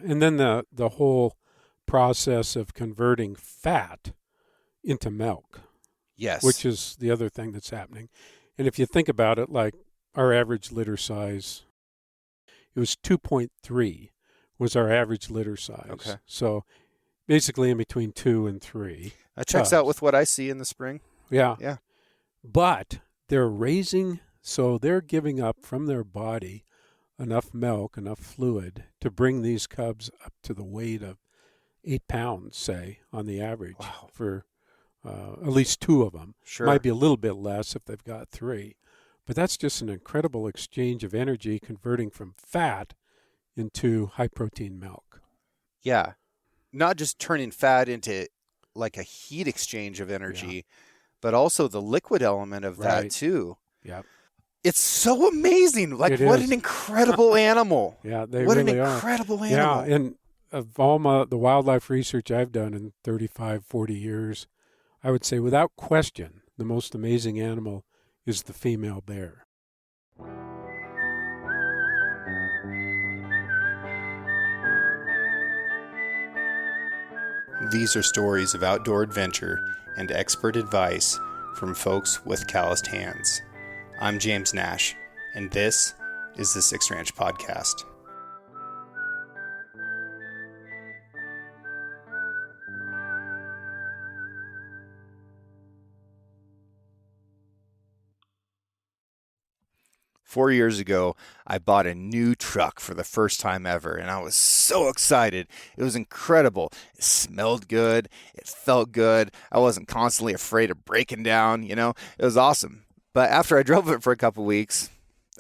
And then the whole process of converting fat into milk, Yes. which is the other thing that's happening. And if you think about it, like our average litter size, it was 2.3 was our average litter size. Okay. So basically in between 2 and 3. That checks out with what I see in the spring. Yeah. Yeah. But they're raising, so they're giving up from their body enough milk, enough fluid to bring these cubs up to the weight of 8 pounds, say, on the average. Wow. For at least 2 of them. Sure. Might be a little bit less if they've got 3. But that's just an incredible exchange of energy converting from fat into high-protein milk. Yeah. Not just turning fat into like a heat exchange of energy, but also the liquid element of that too. Yeah. It's so amazing. Like, what an incredible animal. Yeah, they what really an are. incredible animal. Yeah, and of all the wildlife research I've done in 35, 40 years, I would say without question, the most amazing animal is the female bear. These are stories of outdoor adventure and expert advice from folks with calloused hands. I'm James Nash, and this is the Six Ranch Podcast. Four years ago, I bought a new truck for the first time ever, and I was so excited. It was incredible. It smelled good. It felt good. I wasn't constantly afraid of breaking down, It was awesome. But after I drove it for a couple weeks,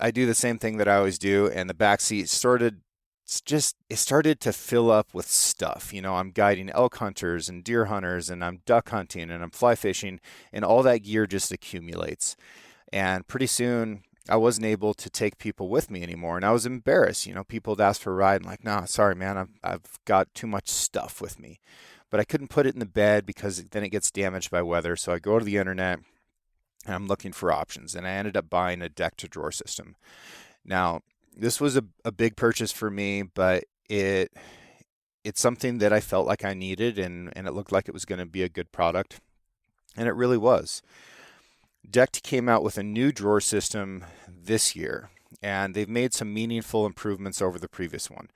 I do the same thing that I always do, and the back seat started to fill up with stuff. I'm guiding elk hunters and deer hunters, and I'm duck hunting, and I'm fly fishing, and all that gear just accumulates. And pretty soon, I wasn't able to take people with me anymore, and I was embarrassed. People would ask for a ride, and like, no, sorry, man, I've got too much stuff with me. But I couldn't put it in the bed because then it gets damaged by weather. So I go to the internet, and I'm looking for options, and I ended up buying a deck-to-drawer system. Now, this was a big purchase for me, but it's something that I felt like I needed, and it looked like it was going to be a good product, and it really was. Decked came out with a new drawer system this year, and they've made some meaningful improvements over the previous one.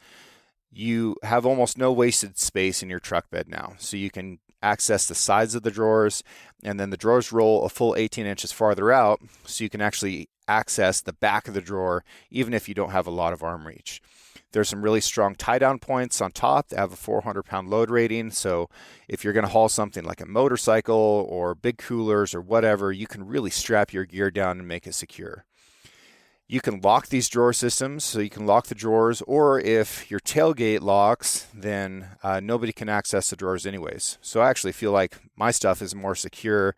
You have almost no wasted space in your truck bed now, so you can access the sides of the drawers, and then the drawers roll a full 18 inches farther out, so you can actually access the back of the drawer even if you don't have a lot of arm reach. There's some really strong tie-down points on top that have a 400-pound load rating, so if you're going to haul something like a motorcycle or big coolers or whatever, you can really strap your gear down and make it secure. You can lock these drawer systems, so you can lock the drawers, or if your tailgate locks, then nobody can access the drawers anyways. So I actually feel like my stuff is more secure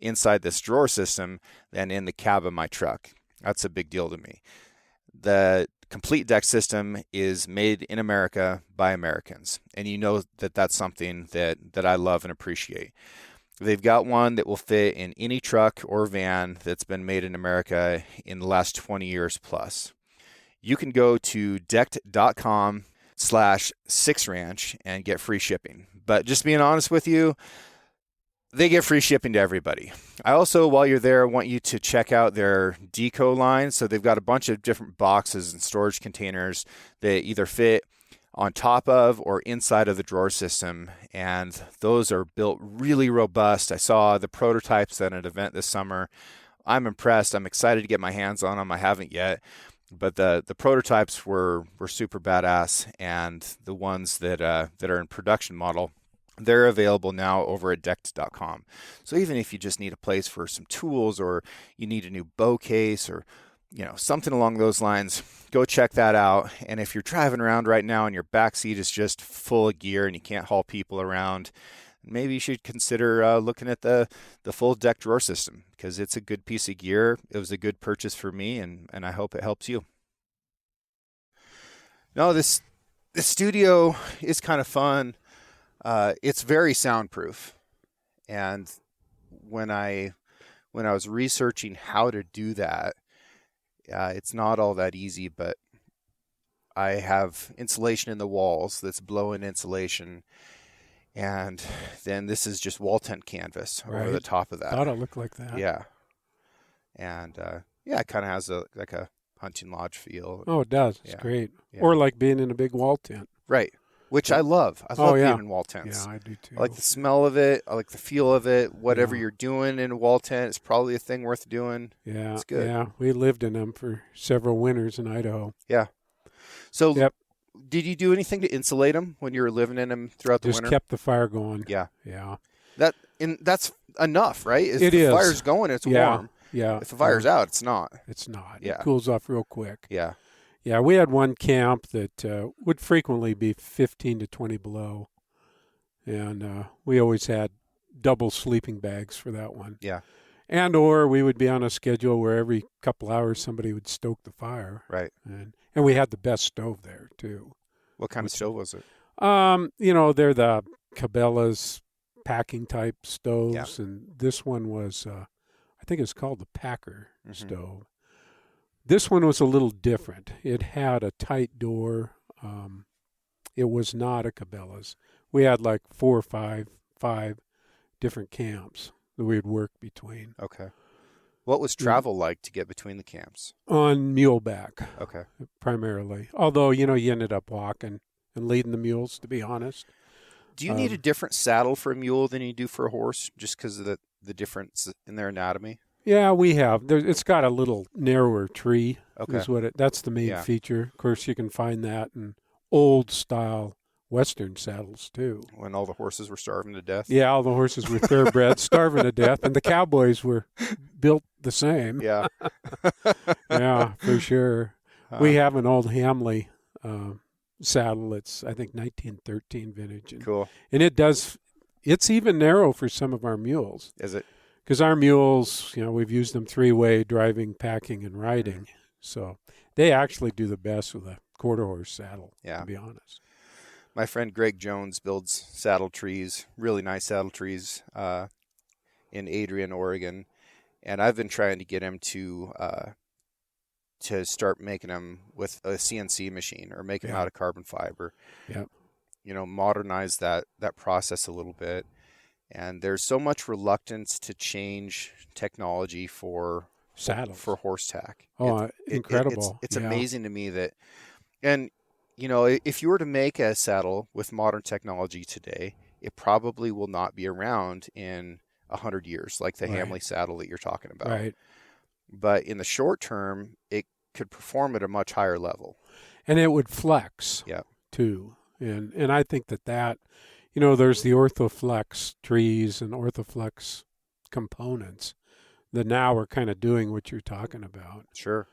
inside this drawer system than in the cab of my truck. That's a big deal to me. The complete deck system is made in America by Americans, and that's something that I love and appreciate. They've got one that will fit in any truck or van that's been made in America in the last 20 years plus. You can go to decked.com/sixranch and get free shipping. But just being honest with you, they get free shipping to everybody. I also, while you're there, want you to check out their deco line. So they've got a bunch of different boxes and storage containers that either fit on top of or inside of the drawer system, and those are built really robust. I saw the prototypes at an event this summer. I'm impressed. I'm excited to get my hands on them. I haven't yet, but the prototypes were super badass, and the ones that are in production model, they're available now over at decked.com. So even if you just need a place for some tools, or you need a new bow case, or something along those lines, go check that out. And if you're driving around right now and your back seat is just full of gear and you can't haul people around, maybe you should consider looking at the full deck drawer system, because it's a good piece of gear. It was a good purchase for me, and I hope it helps you. No, this studio is kind of fun. It's very soundproof, and when I was researching how to do that, it's not all that easy, but I have insulation in the walls that's blow-in insulation, and then this is just wall tent canvas over the top of that. Thought it looked like that. Yeah. And it kind of has a hunting lodge feel. Oh, it does. It's great. Yeah. Or like being in a big wall tent. Right. Which I love. I love being in wall tents. Yeah, I do too. I like the smell of it. I like the feel of it. Whatever you're doing in a wall tent, it's probably a thing worth doing. Yeah. It's good. Yeah. We lived in them for several winters in Idaho. Yeah. So did you do anything to insulate them when you were living in them throughout the winter? Just kept the fire going. Yeah. Yeah. That's enough, right? If the fire's going, it's warm. Yeah. If the fire's out, it's not. It's not. Yeah. It cools off real quick. Yeah. Yeah, we had one camp that would frequently be 15 to 20 below, and we always had double sleeping bags for that one. Yeah. And or we would be on a schedule where every couple hours somebody would stoke the fire. Right. And we had the best stove there, too. What kind of stove was it? They're the Cabela's packing type stoves, and this one was, I think it's called the Packer stove. This one was a little different. It had a tight door. It was not a Cabela's. We had like 4 or 5 different camps that we would work between. Okay. What was travel like to get between the camps? On muleback. Okay. Primarily. Although, you ended up walking and leading the mules, to be honest. Do you need a different saddle for a mule than you do for a horse just because of the difference in their anatomy? Yeah, we have. It's got a little narrower tree. Okay. That's the main feature. Of course, you can find that in old style Western saddles too. When all the horses were starving to death. Yeah, all the horses were thoroughbred, starving to death, and the cowboys were built the same. Yeah. Yeah, for sure. We have an old Hamley saddle. It's, I think, 1913 vintage. Cool. And it's even narrow for some of our mules. Is it? Because our mules, we've used them 3-way driving, packing, and riding. So they actually do the best with a quarter horse saddle, to be honest. My friend Greg Jones builds saddle trees, really nice saddle trees in Adrian, Oregon. And I've been trying to get him to start making them with a CNC machine or make them out of carbon fiber. Yep. Modernize that process a little bit. And there's so much reluctance to change technology for saddles, for horse tack. Oh, incredible. It's amazing to me that, and, if you were to make a saddle with modern technology today, it probably will not be around in 100 years, like the Hamley saddle that you're talking about. Right. But in the short term, it could perform at a much higher level. And it would flex, too. And I think that there's the Orthoflex trees and Orthoflex components that now are kind of doing what you're talking about. Sure.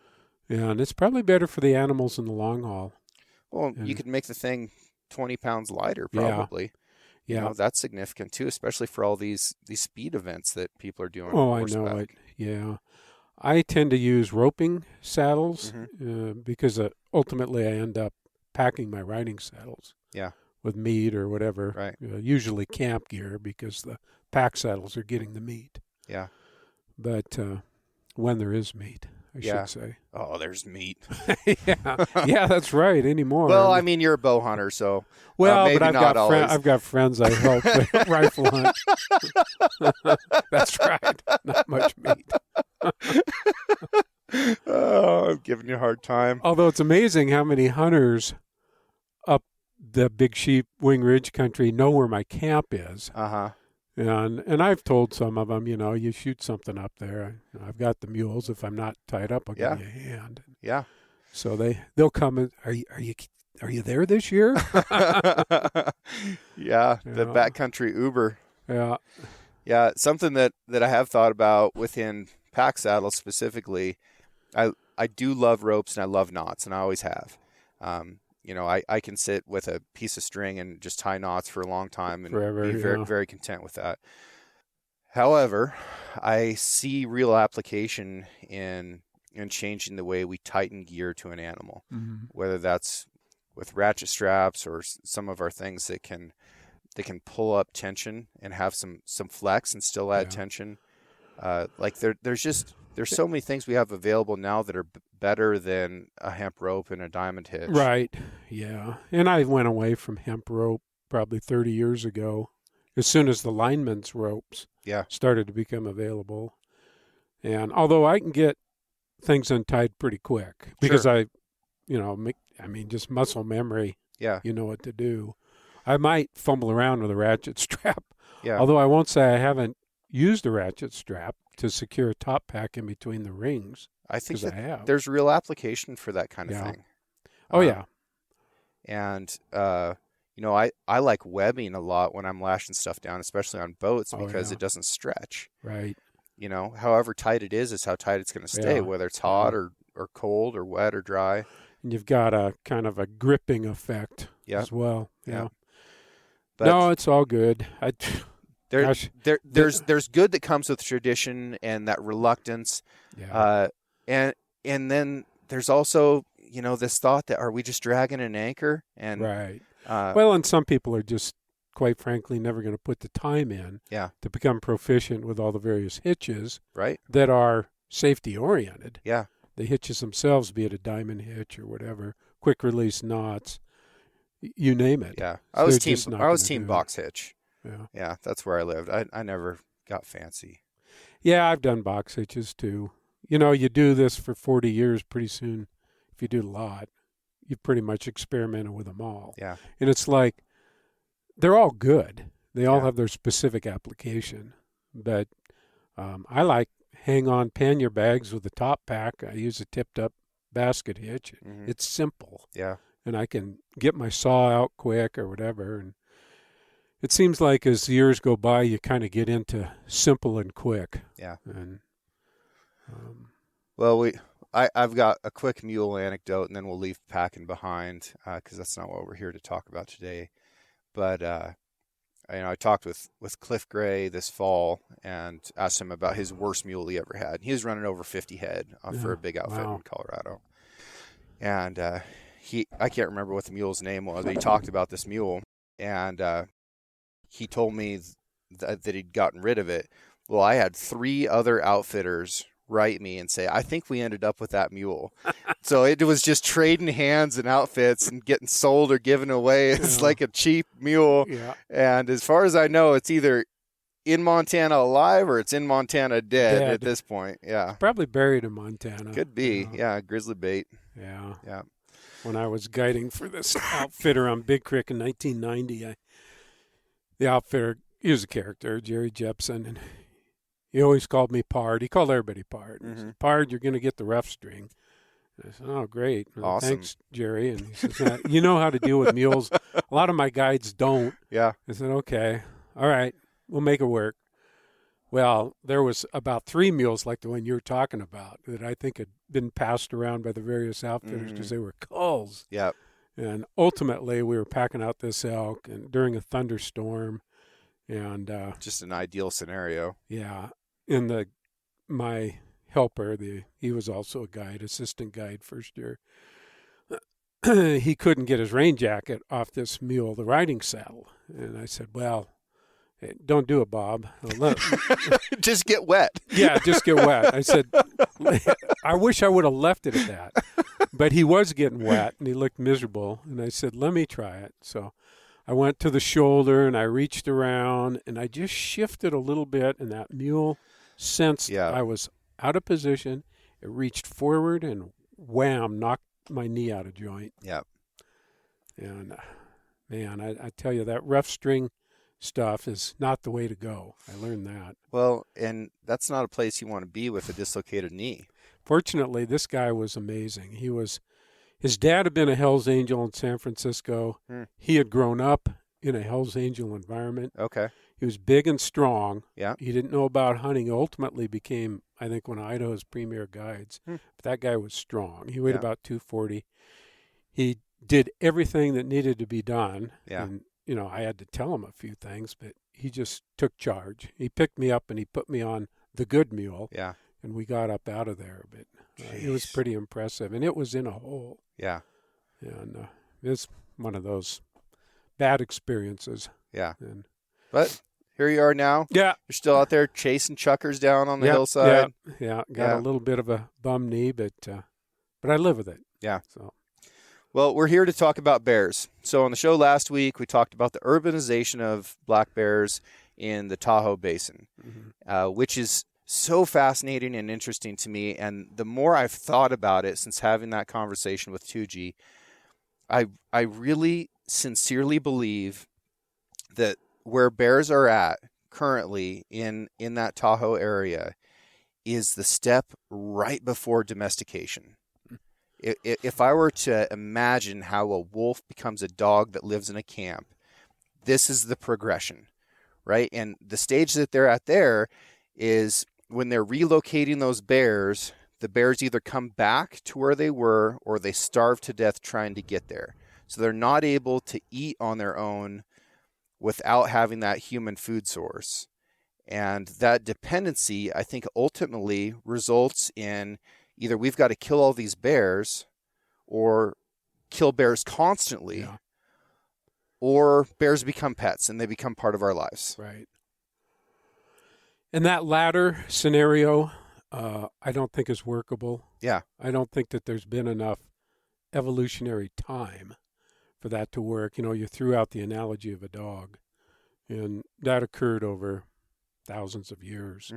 And it's probably better for the animals in the long haul. Well, you could make the thing 20 pounds lighter, probably. Yeah. That's significant, too, especially for all these speed events that people are doing. Oh, I know it. Yeah. I tend to use roping saddles because ultimately I end up packing my riding saddles. Yeah. With meat or whatever. Right. Usually camp gear because the pack saddles are getting the meat. Yeah. But when there is meat, I should say. Oh, there's meat. Yeah, that's right. Anymore. Well, I mean, you're a bow hunter, so maybe but I've got friends I help rifle hunt. That's right. Not much meat. Oh, I'm giving you a hard time. Although it's amazing how many hunters up the Big Sheep Wing Ridge country know where my camp is. Uh-huh. And I've told some of them, you shoot something up there. I've got the mules. If I'm not tied up, I'll give you a hand. Yeah. So they'll come and are you there this year? Yeah, the backcountry Uber. Yeah. Yeah, something that I have thought about within pack saddles specifically. I do love ropes and I love knots, and I always have. I can sit with a piece of string and just tie knots for a long time and forever, be very, very content with that. However, I see real application in changing the way we tighten gear to an animal, whether that's with ratchet straps or some of our things that can pull up tension and have some flex and still add tension. There's so many things we have available now that are better than a hemp rope and a diamond hitch. Right. Yeah. And I went away from hemp rope probably 30 years ago, as soon as the lineman's ropes started to become available. And although I can get things untied pretty quick because just muscle memory. Yeah. You know what to do. I might fumble around with a ratchet strap. Yeah. Although I won't say I haven't used a ratchet strap to secure a top pack in between the rings. I think there's real application for that kind of thing. Oh, yeah. And, I like webbing a lot when I'm lashing stuff down, especially on boats, because it doesn't stretch. Right. However tight it is how tight it's going to stay, whether it's hot or cold or wet or dry. And you've got a kind of a gripping effect as well. Yeah. But no, it's all good. There's good that comes with tradition and that reluctance. Yeah. And then there's also, this thought that, are we just dragging an anchor? And right. And some people are just, quite frankly, never going to put the time in to become proficient with all the various hitches that are safety oriented. Yeah. The hitches themselves, be it a diamond hitch or whatever, quick release knots, you name it. Yeah. I was team box hitch. Yeah. Yeah, that's where I lived. I never got fancy. Yeah, I've done box hitches too. You do this for 40 years, pretty soon, if you do a lot, you've pretty much experimented with them all. Yeah. And it's like, they're all good. They all have their specific application. But I like hang-on pannier bags with a top pack. I use a tipped-up basket hitch. Mm-hmm. It's simple. Yeah. And I can get my saw out quick or whatever, and it seems like as the years go by, you kind of get into simple and quick. Yeah. And I've got a quick mule anecdote, and then we'll leave packing behind because that's not what we're here to talk about today. But I talked with Cliff Gray this fall and asked him about his worst mule he ever had. He was running over 50 head for a big outfit in Colorado, and I can't remember what the mule's name was, but he talked about this mule, and he told me that he'd gotten rid of it. Well, I had 3 other outfitters write me and say, I think we ended up with that mule. So it was just trading hands and outfits and getting sold or given away. It's like a cheap mule. Yeah. And as far as I know, it's either in Montana alive or it's in Montana dead at this point. Yeah. Probably buried in Montana. Could be. Yeah. Grizzly bait. Yeah. Yeah. When I was guiding for this outfitter on Big Creek in 1990, the outfitter, he was a character, Jerry Jepson, and he always called me Pard. He called everybody Pard. He said, Pard, you're going to get the rough string. And I said, oh, great. Awesome. Thanks, Jerry. And he says, you know how to deal with mules. A lot of my guides don't. Yeah. I said, okay. All right. We'll make it work. Well, there was about 3 mules like the one you were talking about that I think had been passed around by the various outfitters because they were culls. Yeah. And ultimately, we were packing out this elk and during a thunderstorm. And just an ideal scenario. Yeah. And my helper, he was also a guide, assistant guide first year. He couldn't get his rain jacket off this mule, the riding saddle. And I said, well, hey, don't do it, Bob. Just get wet. Yeah, just get wet. I said, I wish I would have left it at that. But he was getting wet, and he looked miserable. And I said, let me try it. So I went to the shoulder, and I reached around, and I just shifted a little bit, and that mule sensed I was out of position. It reached forward, and wham, knocked my knee out of joint. Yeah. And, man, I tell you, that rough string stuff is not the way to go. I learned that. Well, and that's not a place you want to be with a dislocated knee. Fortunately, this guy was amazing. His dad had been a Hell's Angel in San Francisco. He had grown up in a Hell's Angel environment. Okay. He was big and strong. Yeah. He didn't know about hunting. He ultimately became, I think, one of Idaho's premier guides. But that guy was strong. He weighed about 240. He did everything that needed to be done. Yeah. And, I had to tell him a few things, but he just took charge. He picked me up and he put me on the good mule. Yeah. And we got up out of there. But it was pretty impressive. And it was in a hole. Yeah. And it's one of those bad experiences. Yeah. And but here you are now. Yeah. You're still out there chasing chuckers down on the hillside. Yeah. Got a little bit of a bum knee, but I live with it. Yeah. So. Well, we're here to talk about bears. So on the show last week, we talked about the urbanization of black bears in the Tahoe Basin, which is so fascinating and interesting to me. And the more I've thought about it since having that conversation with Toogee, I really sincerely believe that where bears are at currently in that Tahoe area is the step right before domestication. If I were to imagine how a wolf becomes a dog that lives in a camp, this is the progression, right? And the stage that they're at there is when they're relocating those bears, the bears either come back to where they were or they starve to death trying to get there. So they're not able to eat on their own without having that human food source. And that dependency, I think, ultimately results in either we've got to kill all these bears or kill bears constantly, or bears become pets and they become part of our lives. Right. And that latter scenario, I don't think is workable. Yeah. I don't think that there's been enough evolutionary time for that to work. You know, you threw out the analogy of a dog, and that occurred over thousands of years.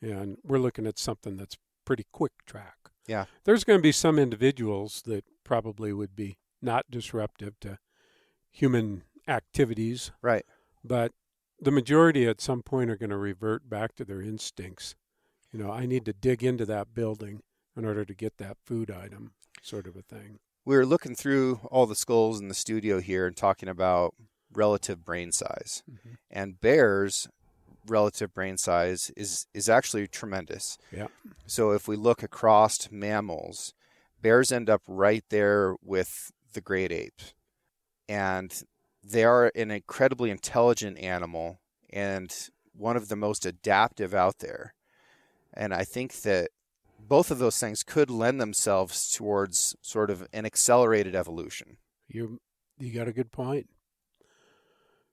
And we're looking at something that's pretty quick track. Yeah. There's going to be some individuals that probably would be not disruptive to human activities. Right. But the majority at some point are going to revert back to their instincts. You know, I need to dig into that building in order to get that food item, sort of a thing. We were looking through all the skulls in the studio here and talking about relative brain size. And bears' relative brain size is actually tremendous. Yeah. So if we look across mammals, bears end up right there with the great apes. And they are an incredibly intelligent animal and one of the most adaptive out there. And I think that both of those things could lend themselves towards sort of an accelerated evolution. You got a good point.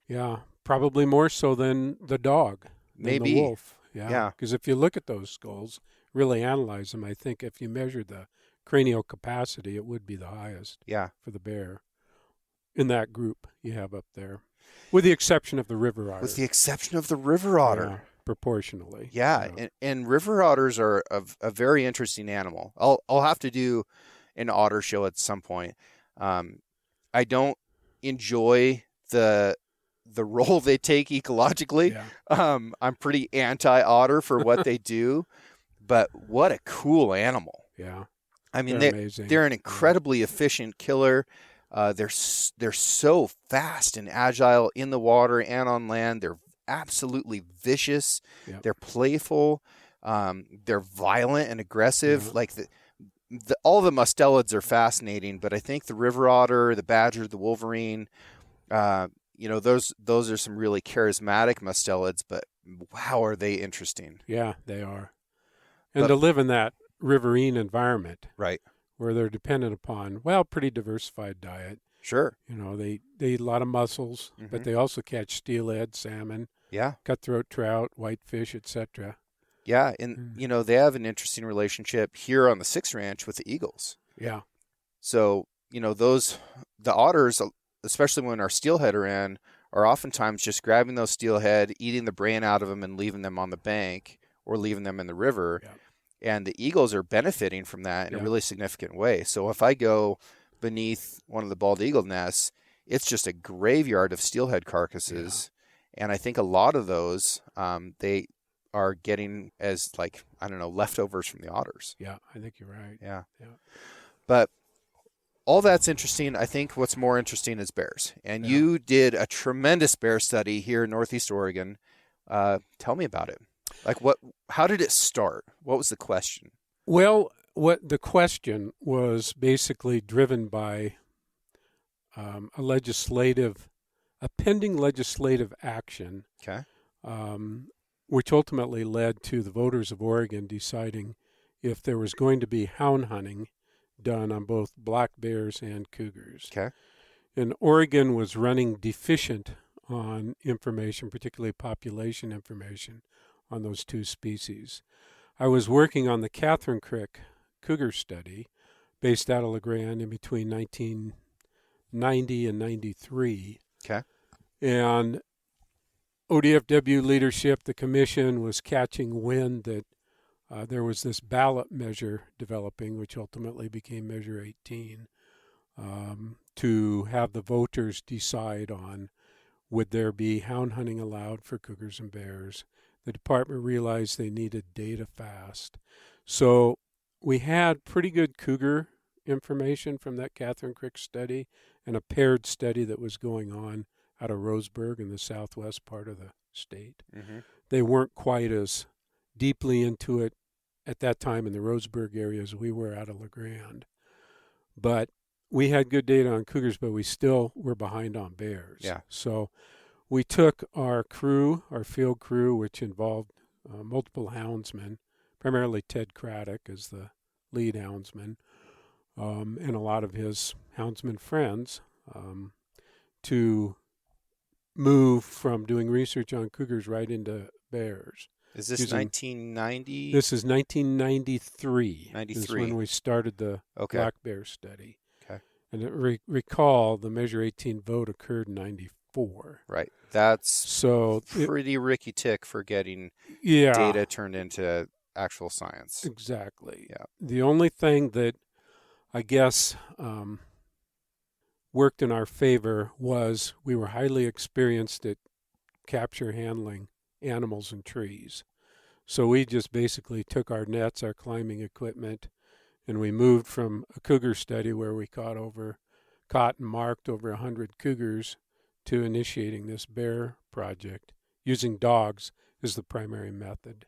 Yeah, probably more so than the dog, Maybe the wolf. Yeah, because if you look at those skulls, really analyze them, I think if you measure the cranial capacity, it would be the highest. For the bear in that group you have up there, with the exception of the river otter. With the exception of the river otter. Yeah, proportionally. Yeah, and river otters are a very interesting animal. I'll have to do an otter show at some point. I don't enjoy the role they take ecologically. I'm pretty anti-otter for what they do, but what a cool animal. Yeah. I mean, amazing. They're an incredibly efficient killer. They're so fast and agile in the water and on land. They're absolutely vicious. They're playful. They're violent and aggressive. Like all the mustelids are fascinating, but I think the river otter, the badger, the wolverine, those are some really charismatic mustelids, but wow, are they interesting. Yeah, they are. And to live in that riverine environment. Right. Where they're dependent upon, pretty diversified diet. Sure. You know, they eat a lot of mussels, but they also catch steelhead, salmon, cutthroat trout, whitefish, etc. Yeah, and, they have an interesting relationship here on the Six Ranch with the eagles. Yeah. So, the otters, especially when our steelhead are in, are oftentimes just grabbing those steelhead, eating the brain out of them and leaving them on the bank or leaving them in the river. Yeah. And the eagles are benefiting from that in a really significant way. So if I go beneath one of the bald eagle nests, it's just a graveyard of steelhead carcasses. Yeah. And I think a lot of those, they are getting as leftovers from the otters. Yeah, I think you're right. Yeah. But all that's interesting. I think what's more interesting is bears. And you did a tremendous bear study here in Northeast Oregon. Tell me about it. How did it start? What was the question? Well, what the question was basically driven by a pending legislative action, which ultimately led to the voters of Oregon deciding if there was going to be hound hunting done on both black bears and cougars. Okay. And Oregon was running deficient on information, particularly population information, on those two species. I was working on the Catherine Creek cougar study based out of La Grande in between 1990 and 93. Okay. And ODFW leadership, the commission, was catching wind that there was this ballot measure developing, which ultimately became Measure 18, to have the voters decide on would there be hound hunting allowed for cougars and bears. The department realized they needed data fast. So we had pretty good cougar information from that Catherine Creek study and a paired study that was going on out of Roseburg in the southwest part of the state. Mm-hmm. They weren't quite as deeply into it at that time in the Roseburg area as we were out of La Grande. But we had good data on cougars, but we still were behind on bears. Yeah. So we took our crew, our field crew, which involved multiple houndsmen, primarily Ted Craddock as the lead houndsman, and a lot of his houndsman friends, to move from doing research on cougars right into bears. Is this 1990? This is 1993. 93. This is when we started the black bear study. Okay. And recall the Measure 18 vote occurred in 94. Right. That's pretty Ricky Tick for getting data turned into actual science. Exactly. Yeah. The only thing that I guess worked in our favor was we were highly experienced at capture handling animals and trees. So we just basically took our nets, our climbing equipment, and we moved from a cougar study where we caught and marked over 100 cougars to initiating this bear project using dogs as the primary method.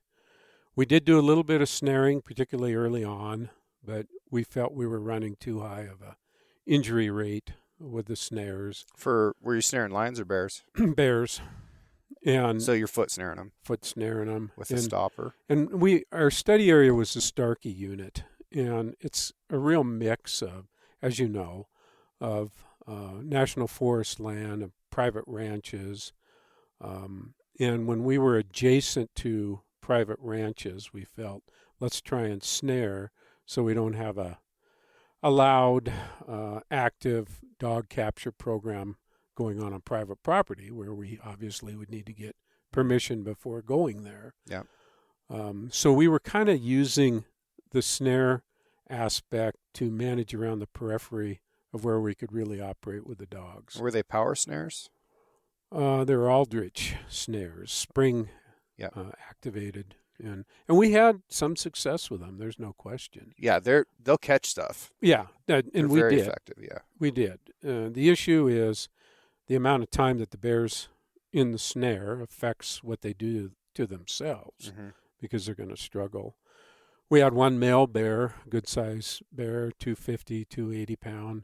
We did do a little bit of snaring, particularly early on, but we felt we were running too high of a injury rate with the snares. Were you snaring lions or bears? Bears. And so you're foot snaring them? Foot snaring them. With a stopper? And our study area was the Starkey unit, and it's a real mix of, as you know, of national forest land and private ranches. And when we were adjacent to private ranches, we felt, let's try and snare so we don't have a loud, active dog capture program going on private property where we obviously would need to get permission before going there. Yeah. So we were kind of using the snare aspect to manage around the periphery of where we could really operate with the dogs. Were they power snares? They're Aldrich snares, spring activated. And we had some success with them. There's no question. Yeah, they'll catch stuff. Yeah, and they're we very did. Effective. Yeah, we did. The issue is the amount of time that the bear's in the snare affects what they do to themselves, because they're going to struggle. We had one male bear, good size bear, 250, 280 pound,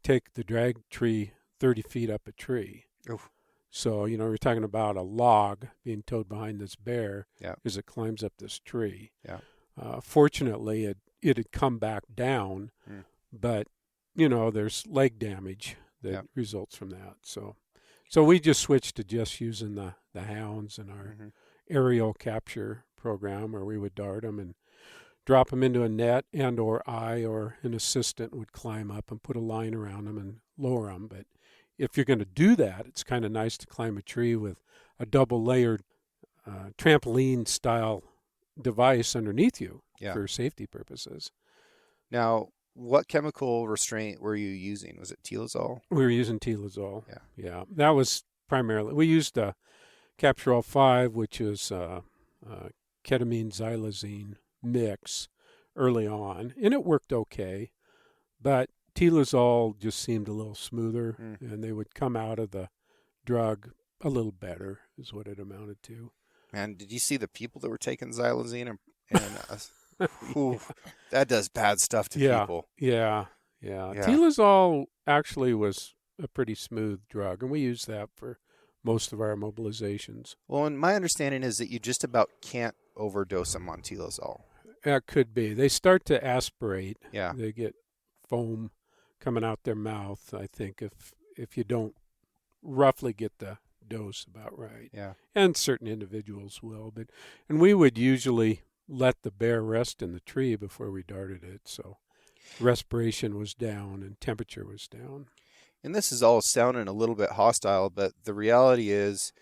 take the drag tree 30 feet up a tree. Oof. So, we're talking about a log being towed behind this bear as it climbs up this tree. Yeah. Fortunately, it had come back down, but, there's leg damage that results from that. So we just switched to just using the hounds in our aerial capture program where we would dart them and drop them into a net, and or I or an assistant would climb up and put a line around them and lower them. But if you're going to do that, it's kind of nice to climb a tree with a double-layered trampoline-style device underneath you for safety purposes. Now, what chemical restraint were you using? Was it Tilazol? We were using Tilazol. Yeah. Yeah, that was primarily. We used a Capturol 5, which is ketamine xylazine mix early on, and it worked okay. But Tilazol just seemed a little smoother, and they would come out of the drug a little better, is what it amounted to. Man, did you see the people that were taking xylazine that does bad stuff to people. Yeah. Tilazol actually was a pretty smooth drug, and we used that for most of our mobilizations. Well, and my understanding is that you just about can't overdose them on Tilazol. That could be. They start to aspirate. Yeah. They get foam coming out their mouth, I think, if you don't roughly get the dose about right. Yeah. And certain individuals will, and we would usually let the bear rest in the tree before we darted it, so respiration was down and temperature was down. And this is all sounding a little bit hostile, but the reality is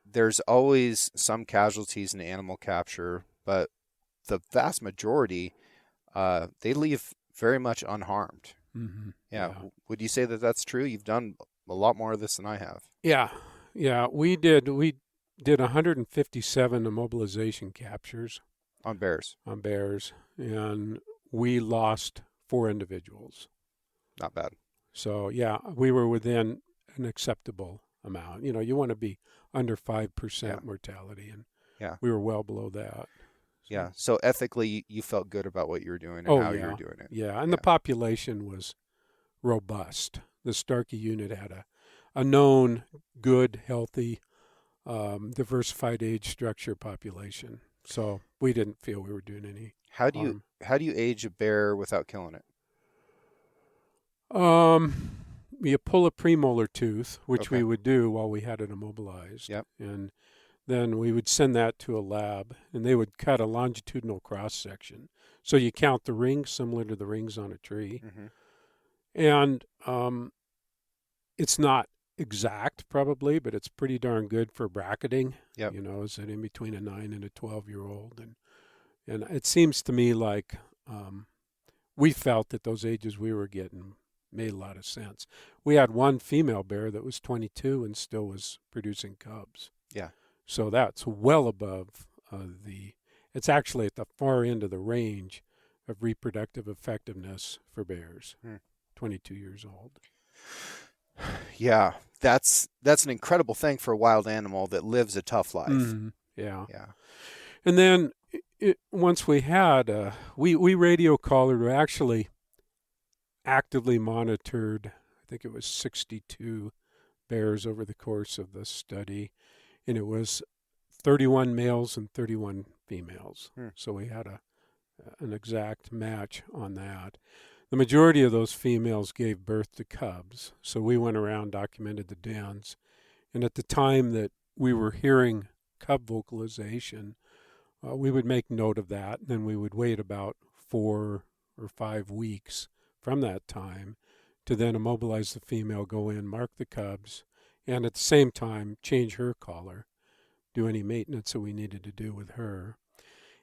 there's always some casualties in animal capture, but the vast majority, they leave very much unharmed. Mm-hmm. Yeah. Would you say that that's true? You've done a lot more of this than I have. Yeah. We did 157 immobilization captures On bears. And we lost 4 individuals. Not bad. So, yeah, we were within an acceptable amount. You want to be under 5% mortality, and we were well below that. So. Yeah. So ethically, you felt good about what you were doing and how you were doing it. Yeah, and the population was robust. The Starkey unit had a known, good, healthy, diversified age structure population. So we didn't feel we were doing any harm. How do you age a bear without killing it? You pull a premolar tooth, which we would do while we had it immobilized. Yep. And then we would send that to a lab, and they would cut a longitudinal cross-section. So you count the rings similar to the rings on a tree. Mm-hmm. And it's not exact, probably, but it's pretty darn good for bracketing. Yep. Is it in between a 9 and a 12-year-old? And it seems to me like we felt that those ages we were getting made a lot of sense. We had one female bear that was 22 and still was producing cubs. Yeah. So that's well above it's actually at the far end of the range of reproductive effectiveness for bears, 22 years old. Yeah, that's an incredible thing for a wild animal that lives a tough life. Mm-hmm. Yeah. Yeah. And then once we had, we radio collared, we actually actively monitored, I think it was 62 bears over the course of the study, and it was 31 males and 31 females. So we had an exact match on that. The majority of those females gave birth to cubs, so we went around, documented the dens, and at the time that we were hearing cub vocalization, we would make note of that, and then we would wait about 4 or 5 weeks from that time to then immobilize the female, go in, mark the cubs, and at the same time change her collar, do any maintenance that we needed to do with her.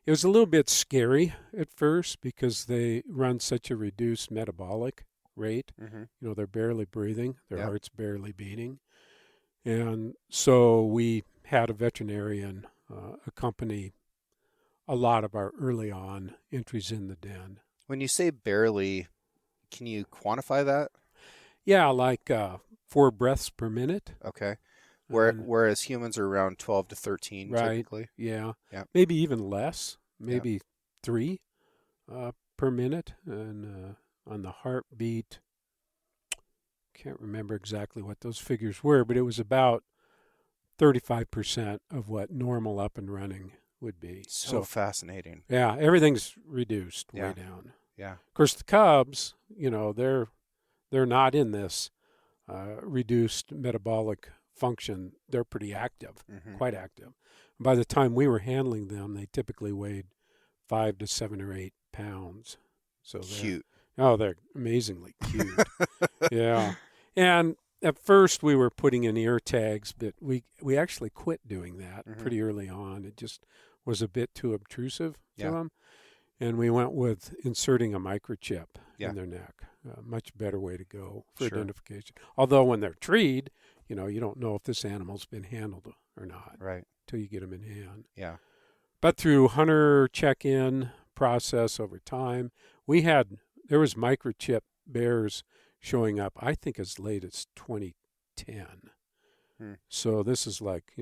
It was a little bit scary at first because they run such a reduced metabolic rate. Mm-hmm. They're barely breathing, their heart's barely beating. And so we had a veterinarian accompany a lot of our early on entries in the den. When you say barely, can you quantify that? Yeah, like 4 breaths per minute. Okay. Whereas humans are around 12 to 13 typically. Yeah. Yep. Maybe even less, maybe 3 per minute. And on the heartbeat, can't remember exactly what those figures were, but it was about 35% of what normal up and running would be. So fascinating. Yeah, everything's reduced way down. Yeah. Of course, the cubs, they're not in this reduced metabolic function. They're pretty active, quite active. By the time we were handling them, they typically weighed 5 to 7 or 8 pounds. So cute. They're amazingly cute. Yeah. And at first we were putting in ear tags, but we actually quit doing that pretty early on. It just was a bit too obtrusive to them. And we went with inserting a microchip in their neck. A much better way to go for identification. Although when they're treed, you don't know if this animal's been handled or not. Right. Until you get them in hand. Yeah. But through hunter check-in process over time, there was microchip bears showing up, I think, as late as 2010. So this is like,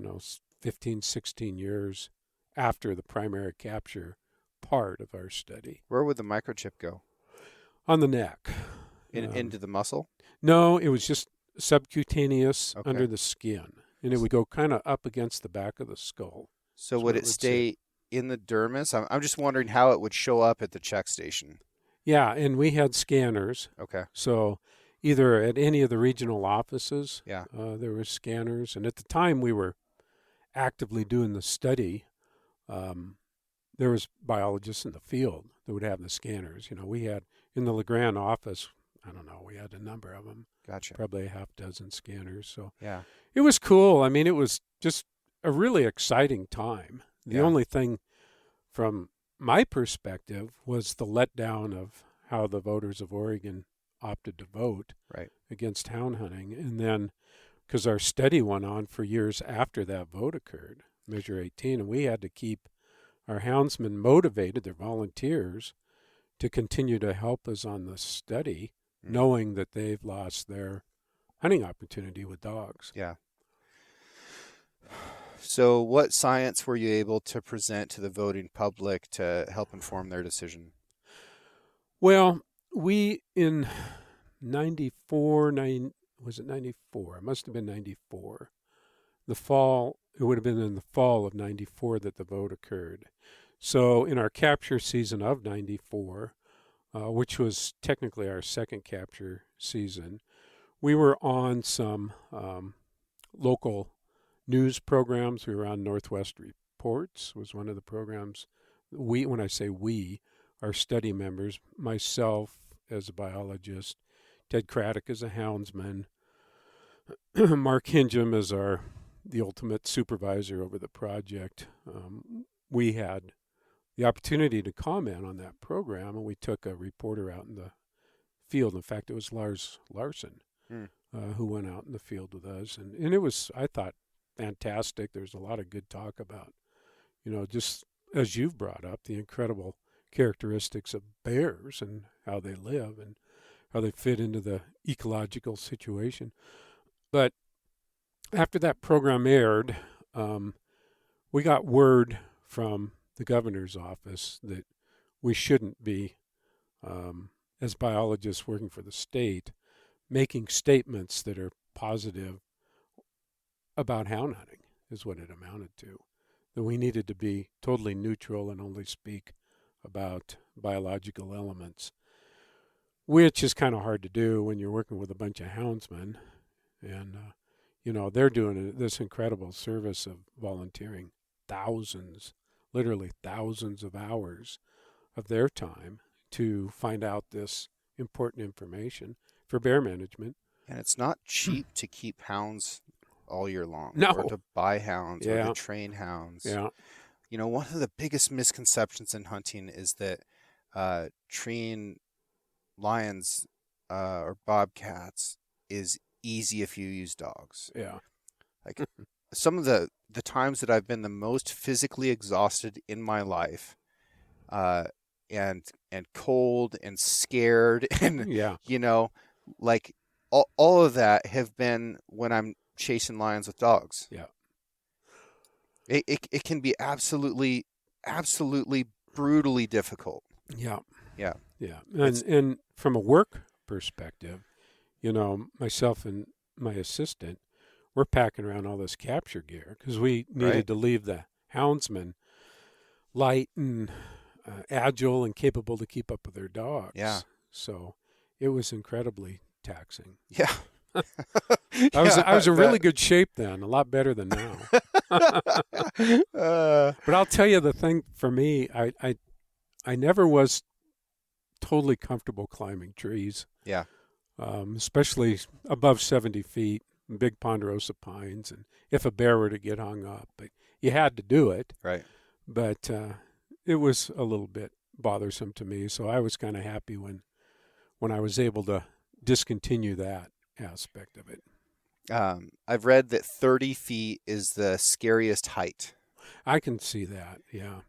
15, 16 years after the primary capture part of our study. Where would the microchip go? On the neck. Into the muscle? No, it was just subcutaneous under the skin. And it would go kind of up against the back of the skull. So would it stay in the dermis? I'm just wondering how it would show up at the check station. Yeah, and we had scanners. Okay. So either at any of the regional offices. Yeah. There were scanners, and at the time we were actively doing the study. There was biologists in the field that would have the scanners. We had in the LeGrand office, I don't know, we had a number of them. Gotcha. Probably a half dozen scanners. So Yeah. it was cool. I mean, it was just a really exciting time. The only thing from my perspective was the letdown of how the voters of Oregon opted to vote against hound hunting. And then, because our study went on for years after that vote occurred, Measure 18, and we had to keep our houndsmen motivated, their volunteers, to continue to help us on the study, knowing that they've lost their hunting opportunity with dogs. Yeah. So what science were you able to present to the voting public to help inform their decision? Well, we in 94, was it 94? It must have been 94. The fall, it would have been in the fall of 94 that the vote occurred. So in our capture season of 94, which was technically our second capture season, we were on some local news programs. We were on Northwest Reports, was one of the programs. When I say we, our study members, myself as a biologist, Ted Craddock as a houndsman, Mark Hingham as the ultimate supervisor over the project. We had the opportunity to comment on that program, and we took a reporter out in the field. In fact, it was Lars Larson who went out in the field with us, and it was, I thought, fantastic. There's a lot of good talk about, just as you've brought up, the incredible characteristics of bears and how they live and how they fit into the ecological situation. But after that program aired, we got word from the governor's office that we shouldn't be, as biologists working for the state, making statements that are positive about hound hunting, is what it amounted to. That we needed to be totally neutral and only speak about biological elements, which is kind of hard to do when you're working with a bunch of houndsmen. And, they're doing this incredible service of volunteering literally thousands of hours of their time to find out this important information for bear management. And it's not cheap to keep hounds all year long. No. Or to buy hounds or to train hounds. Yeah. One of the biggest misconceptions in hunting is that treeing lions or bobcats is easy if you use dogs. Yeah. Like some of the times that I've been the most physically exhausted in my life, and cold and scared and like all of that have been when I'm chasing lions with dogs. Yeah. It can be absolutely brutally difficult. Yeah. Yeah. Yeah. And from a work perspective, myself and my assistant, we're packing around all this capture gear because we needed to leave the houndsmen light and agile and capable to keep up with their dogs. Yeah. So it was incredibly taxing. Yeah. I was in really good shape then, a lot better than now. But I'll tell you the thing for me, I never was totally comfortable climbing trees. Yeah. Especially above 70 feet, big ponderosa pines, and if a bear were to get hung up. But you had to do it. Right. But it was a little bit bothersome to me, so I was kind of happy when I was able to discontinue that aspect of it. I've read that 30 feet is the scariest height. I can see that, yeah.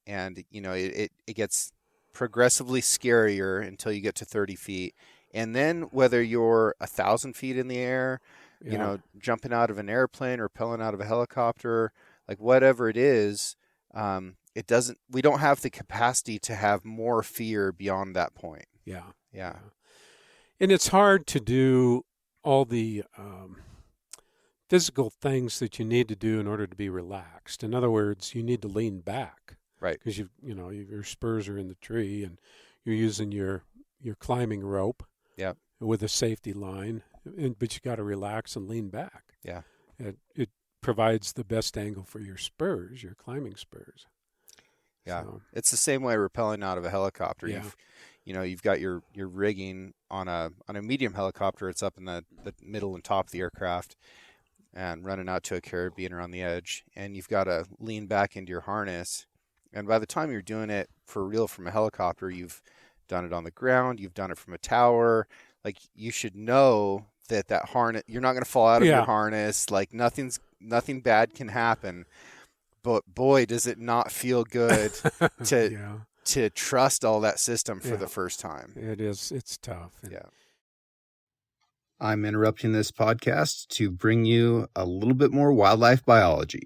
And, it gets progressively scarier until you get to 30 feet. And then whether you're 1,000 feet in the air, jumping out of an airplane or rappelling out of a helicopter, like whatever it is, we don't have the capacity to have more fear beyond that point. Yeah. Yeah. And it's hard to do all the physical things that you need to do in order to be relaxed. In other words, you need to lean back. Right. Because your spurs are in the tree and you're using your climbing rope. Yeah. with a safety line, but you got to relax and lean back. Yeah. It provides the best angle for your spurs, your climbing spurs. Yeah. So, It's the same way rappelling out of a helicopter. Yeah. You've got your rigging on a medium helicopter. It's up in the middle and top of the aircraft and running out to a Caribbean or on the edge. And you've got to lean back into your harness. And by the time you're doing it for real from a helicopter, you've done it on the ground. You've done it from a tower. Like, you should know that harness, you're not going to fall out of your harness. Like, nothing bad can happen. But boy, does it not feel good to trust all that system for the first time. It is. It's tough. Yeah. I'm interrupting this podcast to bring you a little bit more wildlife biology.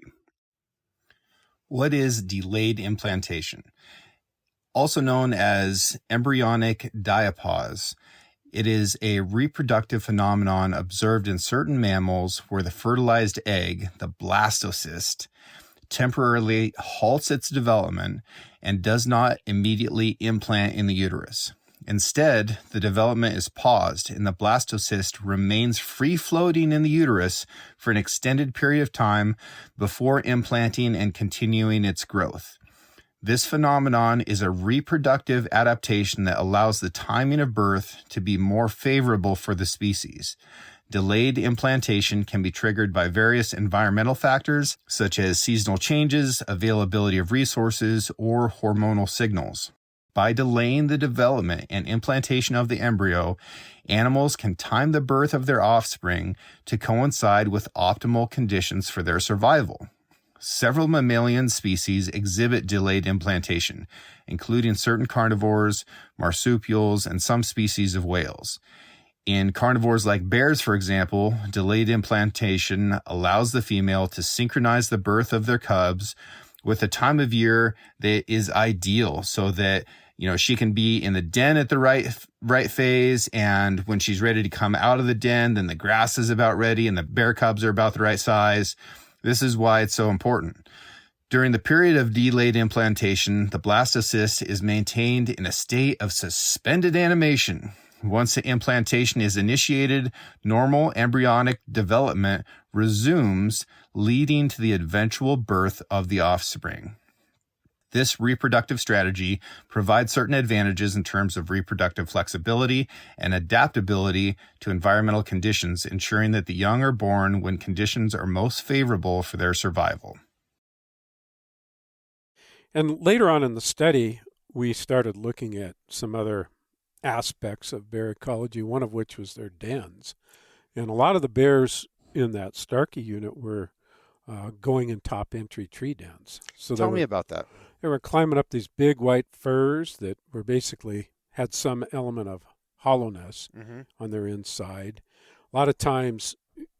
What is delayed implantation? Also known as embryonic diapause, it is a reproductive phenomenon observed in certain mammals where the fertilized egg, the blastocyst, temporarily halts its development and does not immediately implant in the uterus. Instead, the development is paused and the blastocyst remains free-floating in the uterus for an extended period of time before implanting and continuing its growth. This phenomenon is a reproductive adaptation that allows the timing of birth to be more favorable for the species. Delayed implantation can be triggered by various environmental factors, such as seasonal changes, availability of resources, or hormonal signals. By delaying the development and implantation of the embryo, animals can time the birth of their offspring to coincide with optimal conditions for their survival. Several mammalian species exhibit delayed implantation, including certain carnivores, marsupials, and some species of whales. In carnivores like bears, for example, delayed implantation allows the female to synchronize the birth of their cubs with a time of year that is ideal so that, she can be in the den at the right phase, and when she's ready to come out of the den, then the grass is about ready and the bear cubs are about the right size. This is why it's so important. During the period of delayed implantation, the blastocyst is maintained in a state of suspended animation. Once the implantation is initiated, normal embryonic development resumes, leading to the eventual birth of the offspring. This reproductive strategy provides certain advantages in terms of reproductive flexibility and adaptability to environmental conditions, ensuring that the young are born when conditions are most favorable for their survival. And later on in the study, we started looking at some other aspects of bear ecology, one of which was their dens. And a lot of the bears in that Starkey unit were going in top entry tree dens. So Tell me about that. They were climbing up these big white firs that were basically had some element of hollowness on their inside. A lot of times,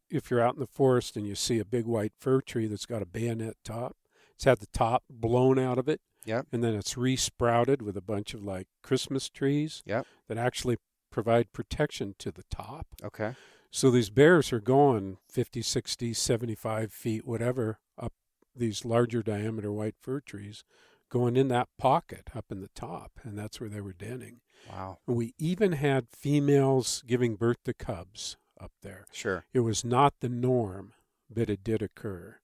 if you're out in the forest and you see a big white fir tree that's got a bayonet top, it's had the top blown out of it. Yep. And then it's resprouted with a bunch of like Christmas trees that actually provide protection to the top. Okay. So these bears are going 50, 60, 75 feet, whatever, up these larger diameter white fir trees, going in that pocket up in the top, and that's where they were denning. Wow. And we even had females giving birth to cubs up there. Sure. It was not the norm, but it did occur.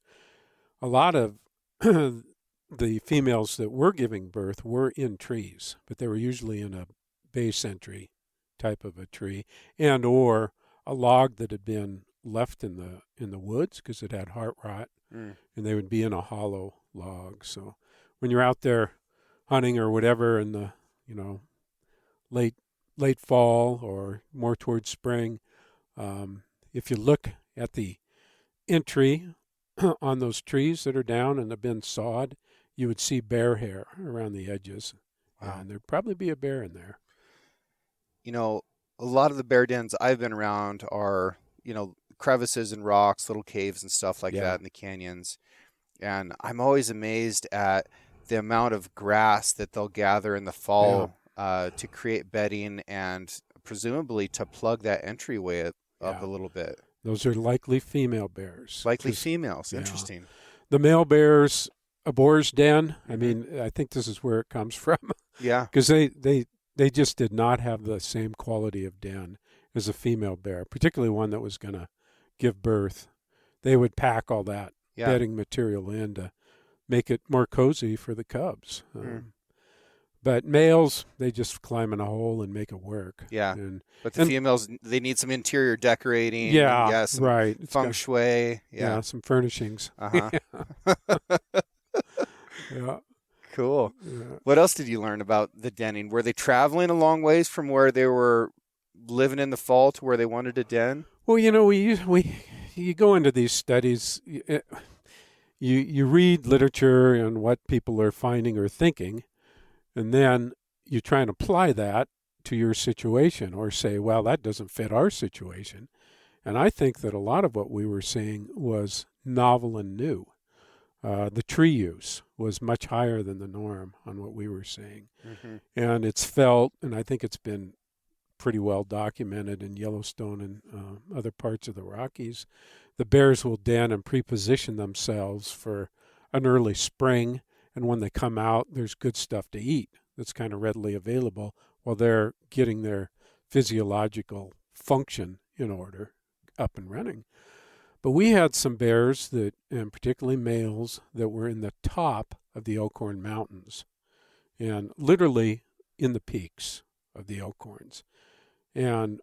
A lot of the females that were giving birth were in trees, but they were usually in a base entry type of a tree and or a log that had been left in the woods because it had heart rot, and they would be in a hollow log. So when you're out there hunting or whatever in the late fall or more towards spring, if you look at the entry on those trees that are down and have been sawed, you would see bear hair around the edges. Wow. And there'd probably be a bear in there. A lot of the bear dens I've been around are, crevices and rocks, little caves and stuff like that in the canyons. And I'm always amazed at the amount of grass that they'll gather in the fall to create bedding and presumably to plug that entryway up a little bit. Those are likely female bears. Likely females. Interesting. The male bears, a boar's den, I mean, I think this is where it comes from. Yeah. Because they just did not have the same quality of den as a female bear, particularly one that was going to give birth. They would pack all that bedding material in to make it more cozy for the cubs. But males, they just climb in a hole and make it work. Yeah. But the females, they need some interior decorating. Yeah, some right. Feng shui. Yeah, some furnishings. Uh-huh. Yeah. Cool. Yeah. What else did you learn about the denning? Were they traveling a long ways from where they were living in the fall to where they wanted to den? Well, you go into these studies, you read literature and what people are finding or thinking, and then you try and apply that to your situation or say, well, that doesn't fit our situation. And I think that a lot of what we were seeing was novel and new. The tree use was much higher than the norm on what we were seeing. Mm-hmm. And it's felt, and I think it's been pretty well documented in Yellowstone and other parts of the Rockies, the bears will den and pre-position themselves for an early spring, and when they come out, there's good stuff to eat that's kind of readily available while they're getting their physiological function in order, up and running. But we had some bears that, and particularly males, that were in the top of the Elkhorn Mountains, and literally in the peaks of the Elkhorns. And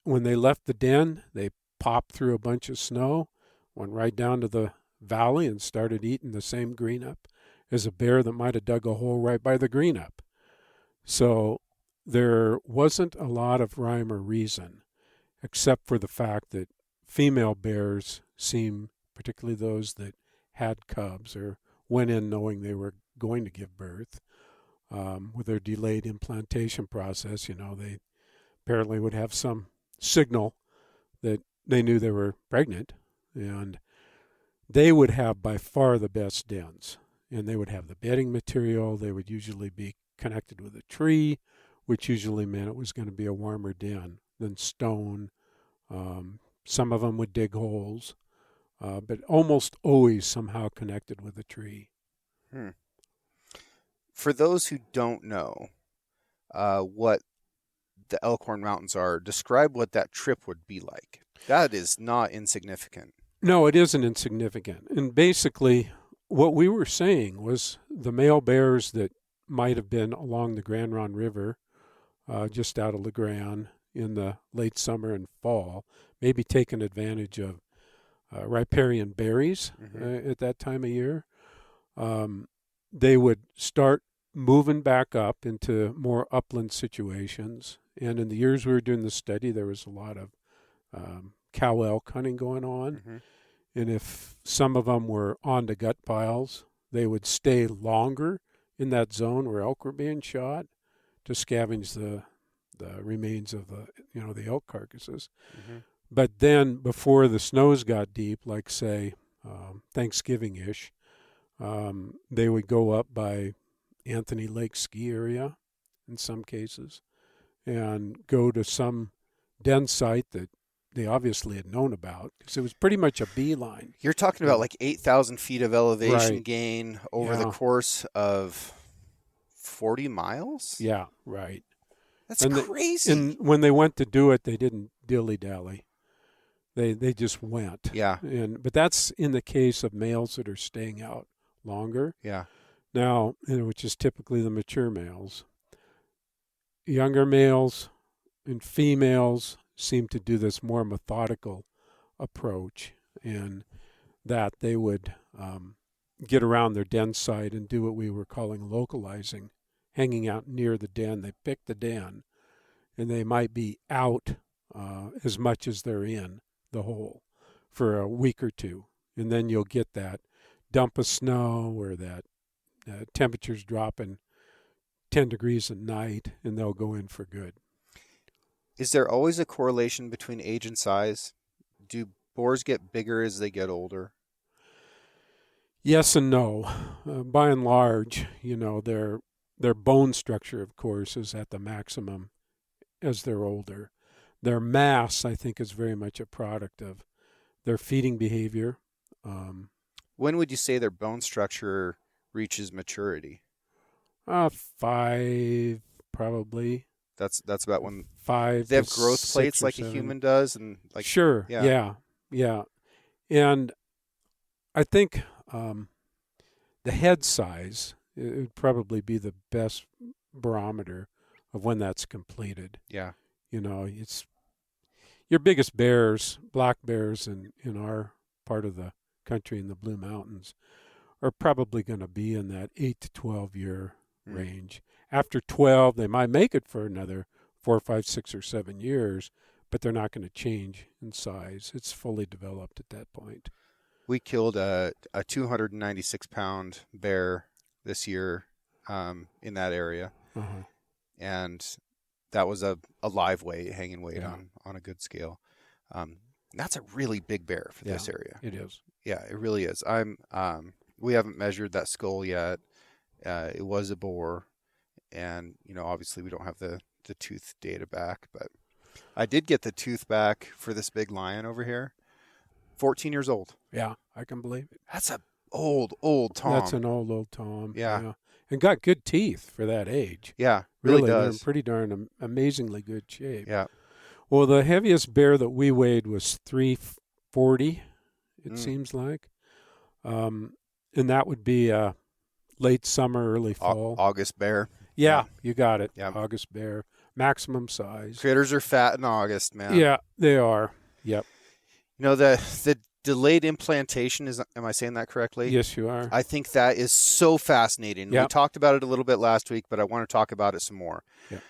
when they left the den, they popped through a bunch of snow, went right down to the valley and started eating the same green up as a bear that might have dug a hole right by the green up. So there wasn't a lot of rhyme or reason, except for the fact that female bears seem, particularly those that had cubs or went in knowing they were going to give birth, with their delayed implantation process, they apparently would have some signal that they knew they were pregnant, and they would have by far the best dens. And they would have the bedding material. They would usually be connected with a tree, which usually meant it was going to be a warmer den than stone. Some of them would dig holes, but almost always somehow connected with a tree. For those who don't know what the Elkhorn Mountains are, describe what that trip would be like. That is not insignificant. No, it isn't insignificant. And basically, what we were saying was the male bears that might have been along the Grand Ronde River, just out of La Grande in the late summer and fall, maybe taking advantage of riparian berries at that time of year. They would start moving back up into more upland situations. And in the years we were doing the study, there was a lot of cow elk hunting going on. And if some of them were on to gut piles, they would stay longer in that zone where elk were being shot to scavenge the remains of the elk carcasses. But then before the snows got deep, like say Thanksgiving-ish, they would go up by Anthony Lake ski area in some cases and go to some den site that they obviously had known about, because it was pretty much a beeline. You're talking about like 8,000 feet of elevation Right. gain over the course of 40 miles? Yeah, right. That's crazy. And when they went to do it, they didn't dilly-dally. They just went. Yeah. But that's in the case of males that are staying out longer. Yeah. Now, which is typically the mature males. Younger males and females seem to do this more methodical approach, in that they would get around their den site and do what we were calling localizing, hanging out near the den. They pick the den, and they might be out as much as they're in the hole for a week or two. And then you'll get that dump of snow or that temperatures dropping 10 degrees at night, and they'll go in for good. Is there always a correlation between age and size? Do boars get bigger as they get older? Yes and no. By and large, their bone structure, of course, is at the maximum as they're older. Their mass, I think, is very much a product of their feeding behavior. When would you say their bone structure reaches maturity? 5, probably. That's about when 5 they have to growth 6 plates or like a 7. human does, and like Sure. yeah. Yeah. And I think the head size it would probably be the best barometer of when that's completed. Yeah. It's your biggest bears, black bears in our part of the country in the Blue Mountains are probably going to be in that 8 to 12 year range. After 12, they might make it for another 4, 5, 6, or 7 years, but they're not going to change in size. It's fully developed at that point. We killed a 296-pound bear this year in that area, and that was a live weight, hanging weight on a good scale. That's a really big bear for this area. It is. Yeah, it really is. We haven't measured that skull yet. It was a boar, and obviously we don't have the tooth data back, but I did get the tooth back for this big lion over here. 14 years old. Yeah, I can believe it. That's a old Tom. That's an old Tom. Yeah. And got good teeth for that age. Yeah, really does. They're in pretty darn amazingly good shape. Yeah. Well, the heaviest bear that we weighed was 340, it seems like. And that would be late summer, early fall. August bear. Yeah, you got it. Yeah. August bear. Maximum size. Critters are fat in August, man. Yeah, they are. Yep. The delayed implantation am I saying that correctly? Yes, you are. I think that is so fascinating. Yep. We talked about it a little bit last week, but I want to talk about it some more. Yep.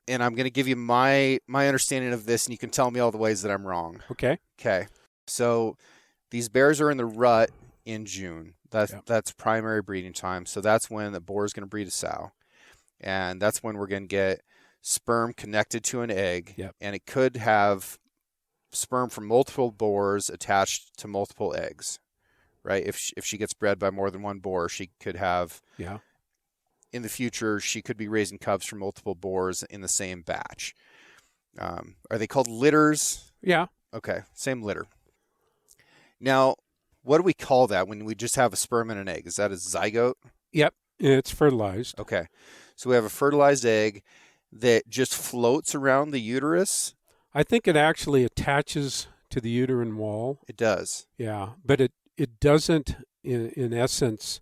And I'm going to give you my understanding of this, and you can tell me all the ways that I'm wrong. Okay. So these bears are in the rut in June. That's primary breeding time. So that's when the boar is going to breed a sow. And that's when we're going to get sperm connected to an egg. Yep. And it could have sperm from multiple boars attached to multiple eggs, right? If she gets bred by more than one boar, she could have, in the future, she could be raising cubs from multiple boars in the same batch. Are they called litters? Yeah. Okay, same litter. Now, what do we call that when we just have a sperm and an egg? Is that a zygote? Yep, it's fertilized. Okay, so we have a fertilized egg that just floats around the uterus. I think it actually attaches to the uterine wall. It does. Yeah, but it doesn't, in essence,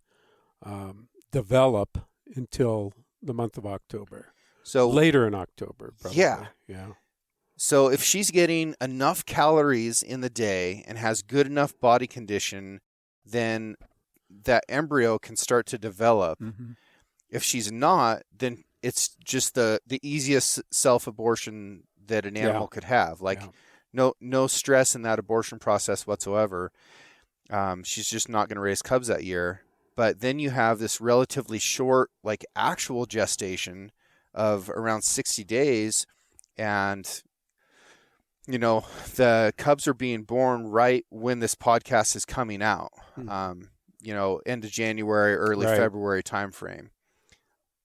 develop until the month of October. So later in October, probably. Yeah. Yeah. So if she's getting enough calories in the day and has good enough body condition, then that embryo can start to develop. Mm-hmm. If she's not, then it's just the easiest self-abortion that an animal could have. No stress in that abortion process whatsoever. She's just not going to raise cubs that year. But then you have this relatively short, actual gestation of around 60 days. And, the cubs are being born right when this podcast is coming out, end of January, early February timeframe.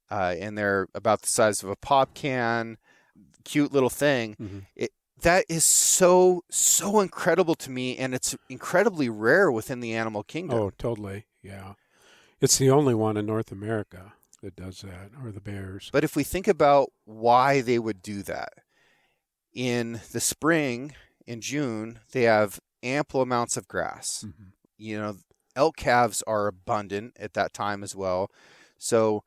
And they're about the size of a pop can, cute little thing. Mm-hmm. That is so incredible to me, and it's incredibly rare within the animal kingdom. Oh, totally, yeah. It's the only one in North America that does that, or the bears. But if we think about why they would do that, in the spring, in June, they have ample amounts of grass. Mm-hmm. Elk calves are abundant at that time as well. So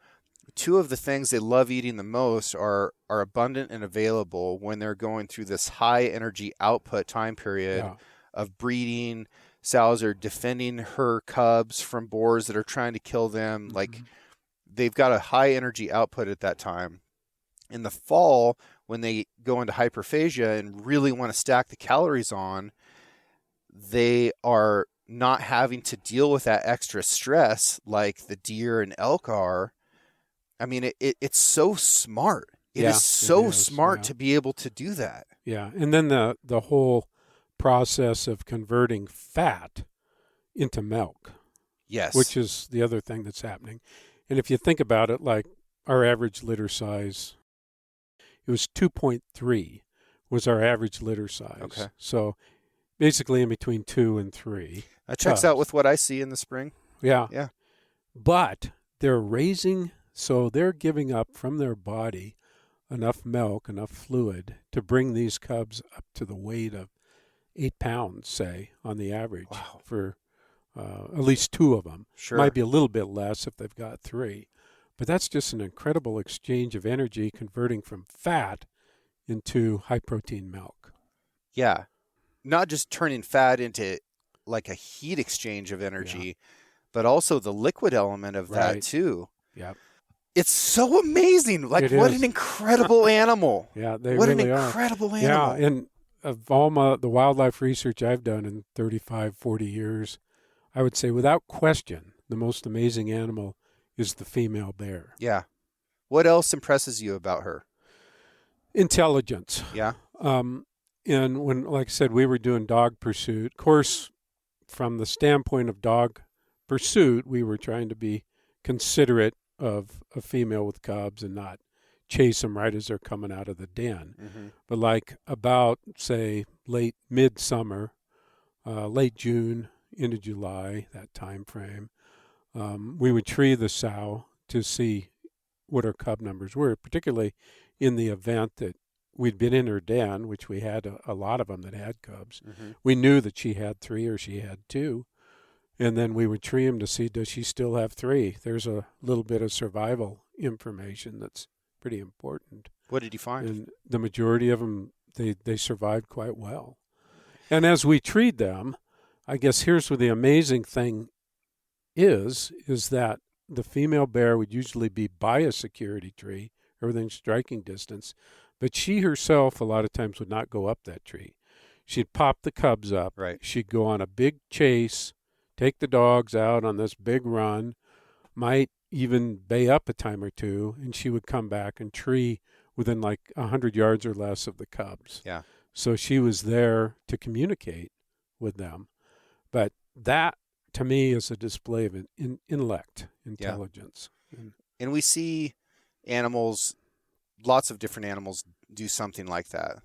two of the things they love eating the most are abundant and available when they're going through this high energy output time period of breeding. Sows are defending her cubs from boars that are trying to kill them. Mm-hmm. They've got a high energy output at that time. In the fall, when they go into hyperphagia and really want to stack the calories on, they are not having to deal with that extra stress like the deer and elk are. I mean, it's so smart. It is so smart to be able to do that. Yeah, and then the whole process of converting fat into milk. Yes. Which is the other thing that's happening. And if you think about it, like our average litter size, it was 2.3 was our average litter size. Okay. So basically in between 2 and 3. That checks out with what I see in the spring. Yeah. Yeah. But they're raising, so they're giving up from their body enough milk, enough fluid to bring these cubs up to the weight of 8 pounds, say, on the average. Wow. For at least 2 of them. Sure. Might be a little bit less if they've got 3. But that's just an incredible exchange of energy converting from fat into high-protein milk. Yeah. Not just turning fat into like a heat exchange of energy, but also the liquid element of that too. Yep. It's so amazing. Like, It what is. an incredible animal. Yeah, they what really an are. incredible animal. Yeah, and of all the wildlife research I've done in 35, 40 years, I would say without question, the most amazing animal is the female bear. Yeah. What else impresses you about her? Intelligence. Yeah. And when, like I said, we were doing dog pursuit, of course, from the standpoint of dog pursuit, we were trying to be considerate of a female with cubs and not chase them right as they're coming out of the den. Mm-hmm. But like about, say, late midsummer, late June into July, that time frame, we would tree the sow to see what her cub numbers were, particularly in the event that we'd been in her den, which we had a lot of them that had cubs. Mm-hmm. We knew that she had 3 or she had 2. And then we would tree them to see, does she still have 3? There's a little bit of survival information that's pretty important. What did you find? And the majority of them, they survived quite well. And as we treed them, I guess here's where the amazing thing is that the female bear would usually be by a security tree, everything striking distance, but she herself a lot of times would not go up that tree. She'd pop the cubs up. Right. She'd go on a big chase, take the dogs out on this big run, might even bay up a time or two, and she would come back and tree within like 100 yards or less of the cubs. Yeah. So she was there to communicate with them. But that, to me, is a display of intellect, intelligence. Yeah. And we see animals, lots of different animals do something like that.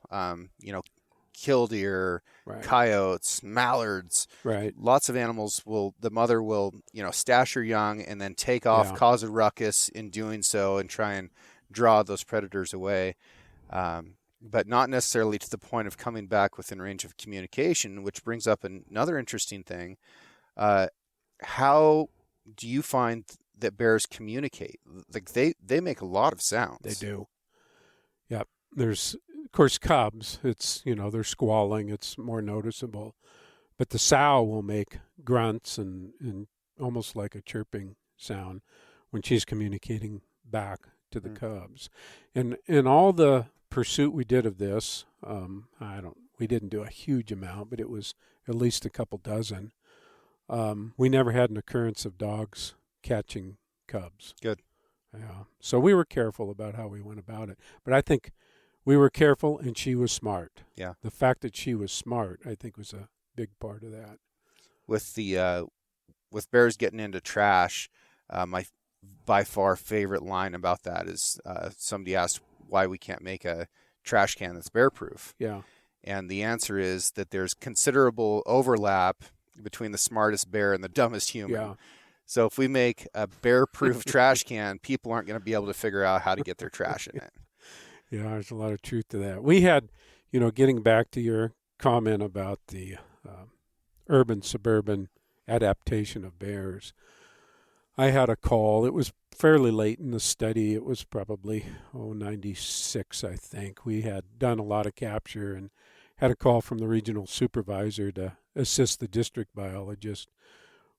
Killdeer, Right. coyotes, mallards. Right. Lots of animals the mother will, stash her young and then take off, cause a ruckus in doing so and try and draw those predators away. But not necessarily to the point of coming back within range of communication, which brings up another interesting thing. How do you find that bears communicate? Like they make a lot of sounds. They do. Yep. There's, of course, cubs. It's, they're squalling. It's more noticeable. But the sow will make grunts and almost like a chirping sound when she's communicating back to the cubs. And in all the pursuit we did of this, we didn't do a huge amount, but it was at least a couple dozen. We never had an occurrence of dogs catching cubs. Good. Yeah. So we were careful about how we went about it. But I think we were careful and she was smart. Yeah. The fact that she was smart, I think, was a big part of that. With bears getting into trash, my by far favorite line about that is somebody asked why we can't make a trash can that's bear proof. Yeah. And the answer is that there's considerable overlap between the smartest bear and the dumbest human. Yeah. So if we make a bear-proof trash can, people aren't going to be able to figure out how to get their trash in it. Yeah, there's a lot of truth to that. We had, getting back to your comment about the urban-suburban adaptation of bears, I had a call. It was fairly late in the study. It was probably, 96, I think. We had done a lot of capture and had a call from the regional supervisor to assist the district biologist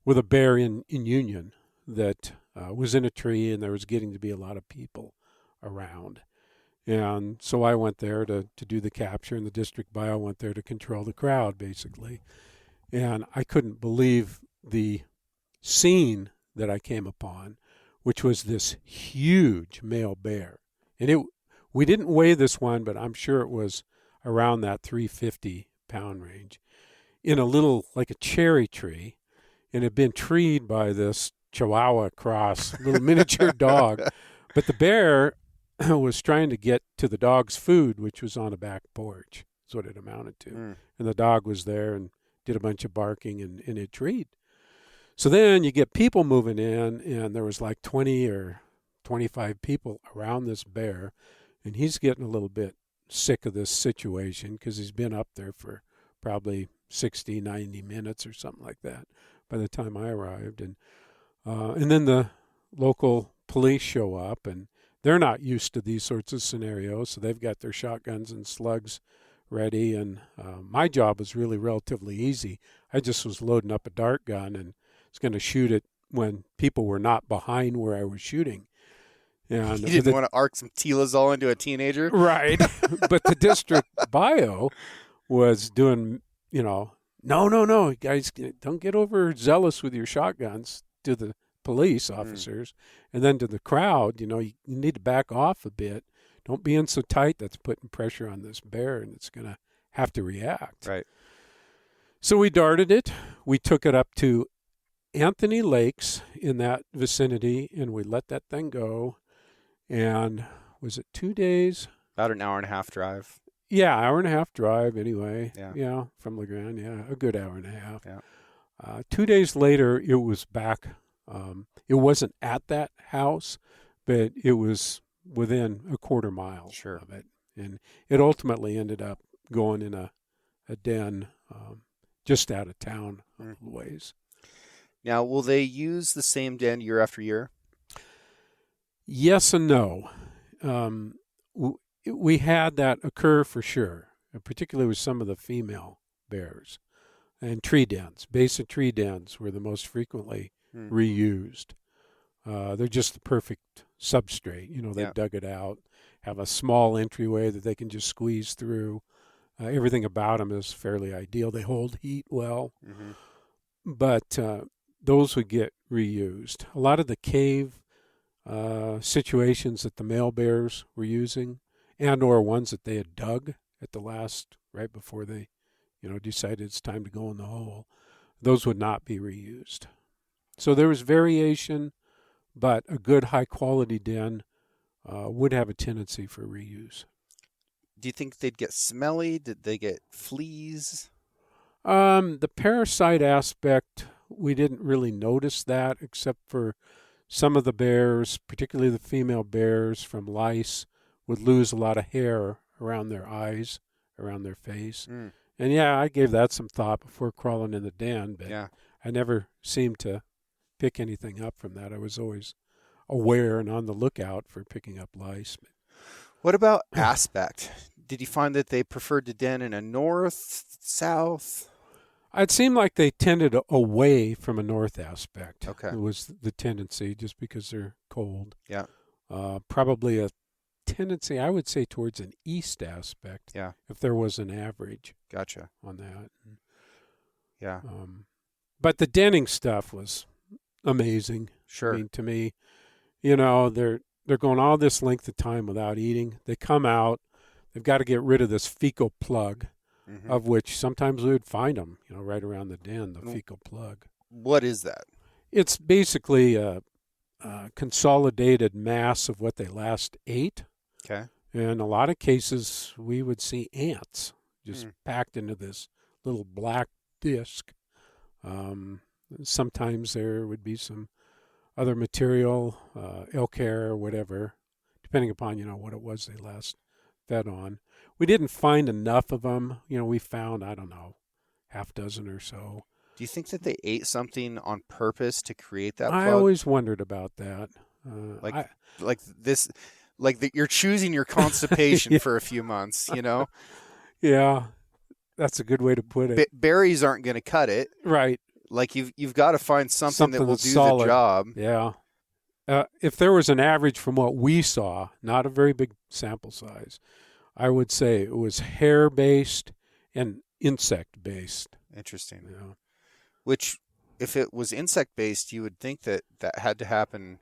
with a bear in Union that was in a tree, and there was getting to be a lot of people around. And so I went there to do the capture, and the district bio went there to control the crowd, basically. And I couldn't believe the scene that I came upon, which was this huge male bear. And we didn't weigh this one, but I'm sure it was around that 350-pound range, in a little, like a cherry tree, and had been treed by this Chihuahua cross, little miniature dog. But the bear was trying to get to the dog's food, which was on a back porch. That's what it amounted to. And the dog was there and did a bunch of barking, and it treed. So then you get people moving in, and there was like 20 or 25 people around this bear. and he's getting a little bit sick of this situation because he's been up there for probably 60, 90 minutes or something like that by the time I arrived. And then the local police show up, and they're not used to these sorts of scenarios, so they've got their shotguns and slugs ready. And my job was really relatively easy. I just was loading up a dart gun and was going to shoot it when people were not behind where I was shooting. And you didn't want to arc some Tilazol into a teenager? Right. But the district bio was doing, no, guys, don't get overzealous with your shotguns to the police officers. And then to the crowd, you need to back off a bit. Don't be in so tight. That's putting pressure on this bear, and it's going to have to react. Right. So we darted it. We took it up to Anthony Lakes in that vicinity, and we let that thing go. And was it 2 days? About an hour and a half drive. Yeah, hour and a half drive anyway. Yeah. From La Grande. Yeah, a good hour and a half. Yeah. 2 days later, it was back. It wasn't at that house, but it was within a quarter mile of it. And it ultimately ended up going in a den just out of town a little ways. Now, will they use the same den year after year? Yes and no. We had that occur for sure, particularly with some of the female bears. And tree dens, basin tree dens were the most frequently reused. They're just the perfect substrate. They've dug it out, have a small entryway that they can just squeeze through. Everything about them is fairly ideal. They hold heat well. But those would get reused. A lot of the cave situations that the male bears were using, and or ones that they had dug at the last, right before they, decided it's time to go in the hole, those would not be reused. So there was variation, but a good high-quality den would have a tendency for reuse. Do you think they'd get smelly? Did they get fleas? The parasite aspect, we didn't really notice that, except for some of the bears, particularly the female bears from lice, would lose a lot of hair around their eyes, around their face. And I gave that some thought before crawling in the den, but I never seemed to pick anything up from that. I was always aware and on the lookout for picking up lice. What about aspect? Did you find that they preferred to den in a north, south? It seemed like they tended away from a north aspect. Okay. It was the tendency, just because they're cold. Yeah. Probably a tendency, I would say, towards an east aspect. Yeah. If there was an average. Gotcha. On that. Yeah. But the denning stuff was amazing. Sure. I mean, to me, they're going all this length of time without eating. They come out. They've got to get rid of this fecal plug, of which sometimes we would find them, right around the den, the fecal plug. What is that? It's basically a consolidated mass of what they last ate. Okay. In a lot of cases, we would see ants just packed into this little black disc. Sometimes there would be some other material, elk hair or whatever, depending upon, what it was they last fed on. We didn't find enough of them. We found, I don't know, half dozen or so. Do you think that they ate something on purpose to create that plug? I always wondered about that. You're choosing your constipation for a few months, Yeah, that's a good way to put it. Berries aren't going to cut it. Right. Like you've got to find something that will do solid. the job. Yeah. If there was an average from what we saw, not a very big sample size, I would say it was hair-based and insect-based. Interesting. Yeah. Which, if it was insect-based, you would think that had to happen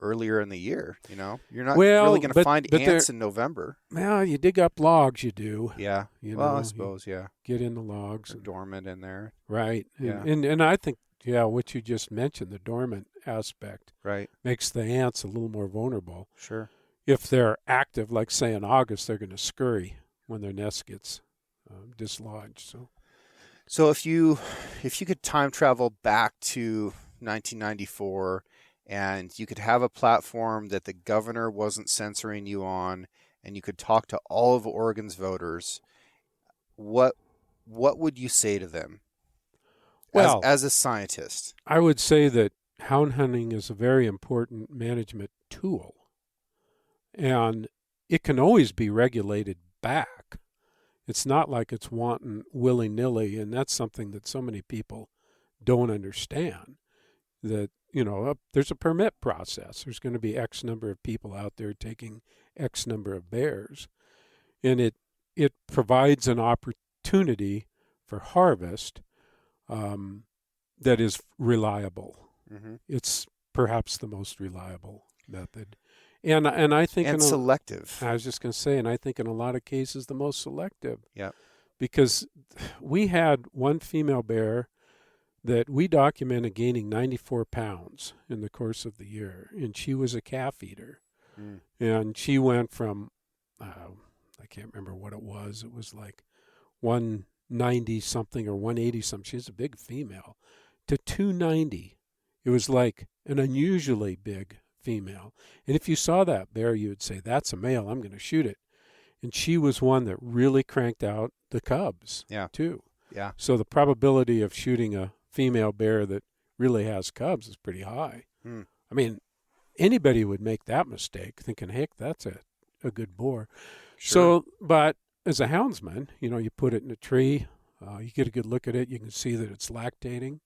earlier in the year. You're not really going to find ants in November. Well, you dig up logs, you do. Yeah. I suppose, yeah. Get in the logs. They're dormant in there. Right. Yeah. And I think, what you just mentioned, the dormant aspect, right, makes the ants a little more vulnerable. Sure. If they're active, like say in August, they're going to scurry when their nest gets dislodged. So if you could time travel back to 1994 and you could have a platform that the governor wasn't censoring you on, and you could talk to all of Oregon's voters, what would you say to them Well, as a scientist? I would say that hound hunting is a very important management tool, and it can always be regulated back. It's not like it's wanton willy-nilly, and that's something that so many people don't understand. That, there's a permit process. There's going to be X number of people out there taking X number of bears, and it provides an opportunity for harvest that is reliable. Mm-hmm. It's perhaps the most reliable method. And I think and selective. I was just going to say, and I think in a lot of cases the most selective. Yeah. Because we had one female bear that we documented gaining 94 pounds in the course of the year, and she was a calf eater. Mm. And she went from, I can't remember what it was. It was like 190 something or 180 something. She's a big female, to 290. It was like an unusually big female. And if you saw that bear, you would say, that's a male, I'm going to shoot it. And she was one that really cranked out the cubs, too. Yeah. So the probability of shooting a female bear that really has cubs is pretty high. Mm. I mean, anybody would make that mistake, thinking, heck, that's a good boar. Sure. So, but as a houndsman, you put it in a tree, you get a good look at it, you can see that it's lactating.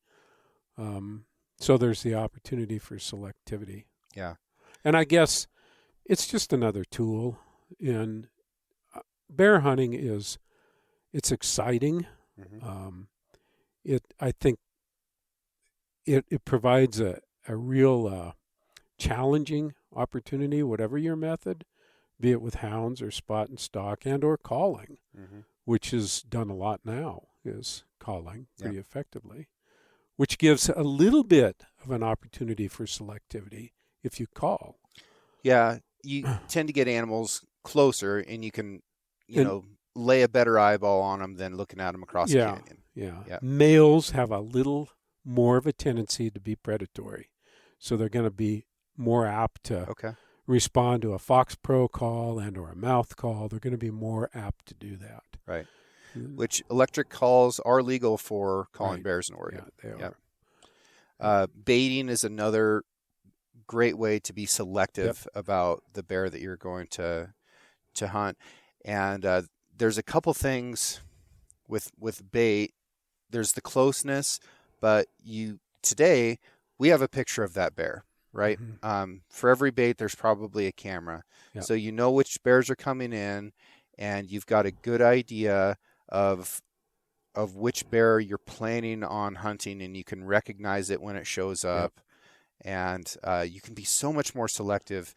So there's the opportunity for selectivity. Yeah. And I guess it's just another tool. And bear hunting it's exciting. Mm-hmm. I think it provides a real challenging opportunity, whatever your method, be it with hounds or spot and stalk and or calling, Mm-hmm. which is done a lot now, is calling pretty effectively, which gives a little bit of an opportunity for selectivity if you call. Yeah, you tend to get animals closer, and you can, lay a better eyeball on them than looking at them across the canyon. Yeah. Males have a little more of a tendency to be predatory, so they're going to be more apt to respond to a fox pro call and or a mouth call. They're going to be more apt to do that. Right. Which electric calls are legal for calling bears in Oregon. Yeah, they are. Baiting is another great way to be selective about the bear that you're going to hunt. And there's a couple things with bait. There's the closeness, but today we have a picture of that bear, right? Mm-hmm. For every bait, there's probably a camera. Yep. So you know which bears are coming in, and you've got a good idea of which bear you're planning on hunting, and you can recognize it when it shows up. And you can be so much more selective.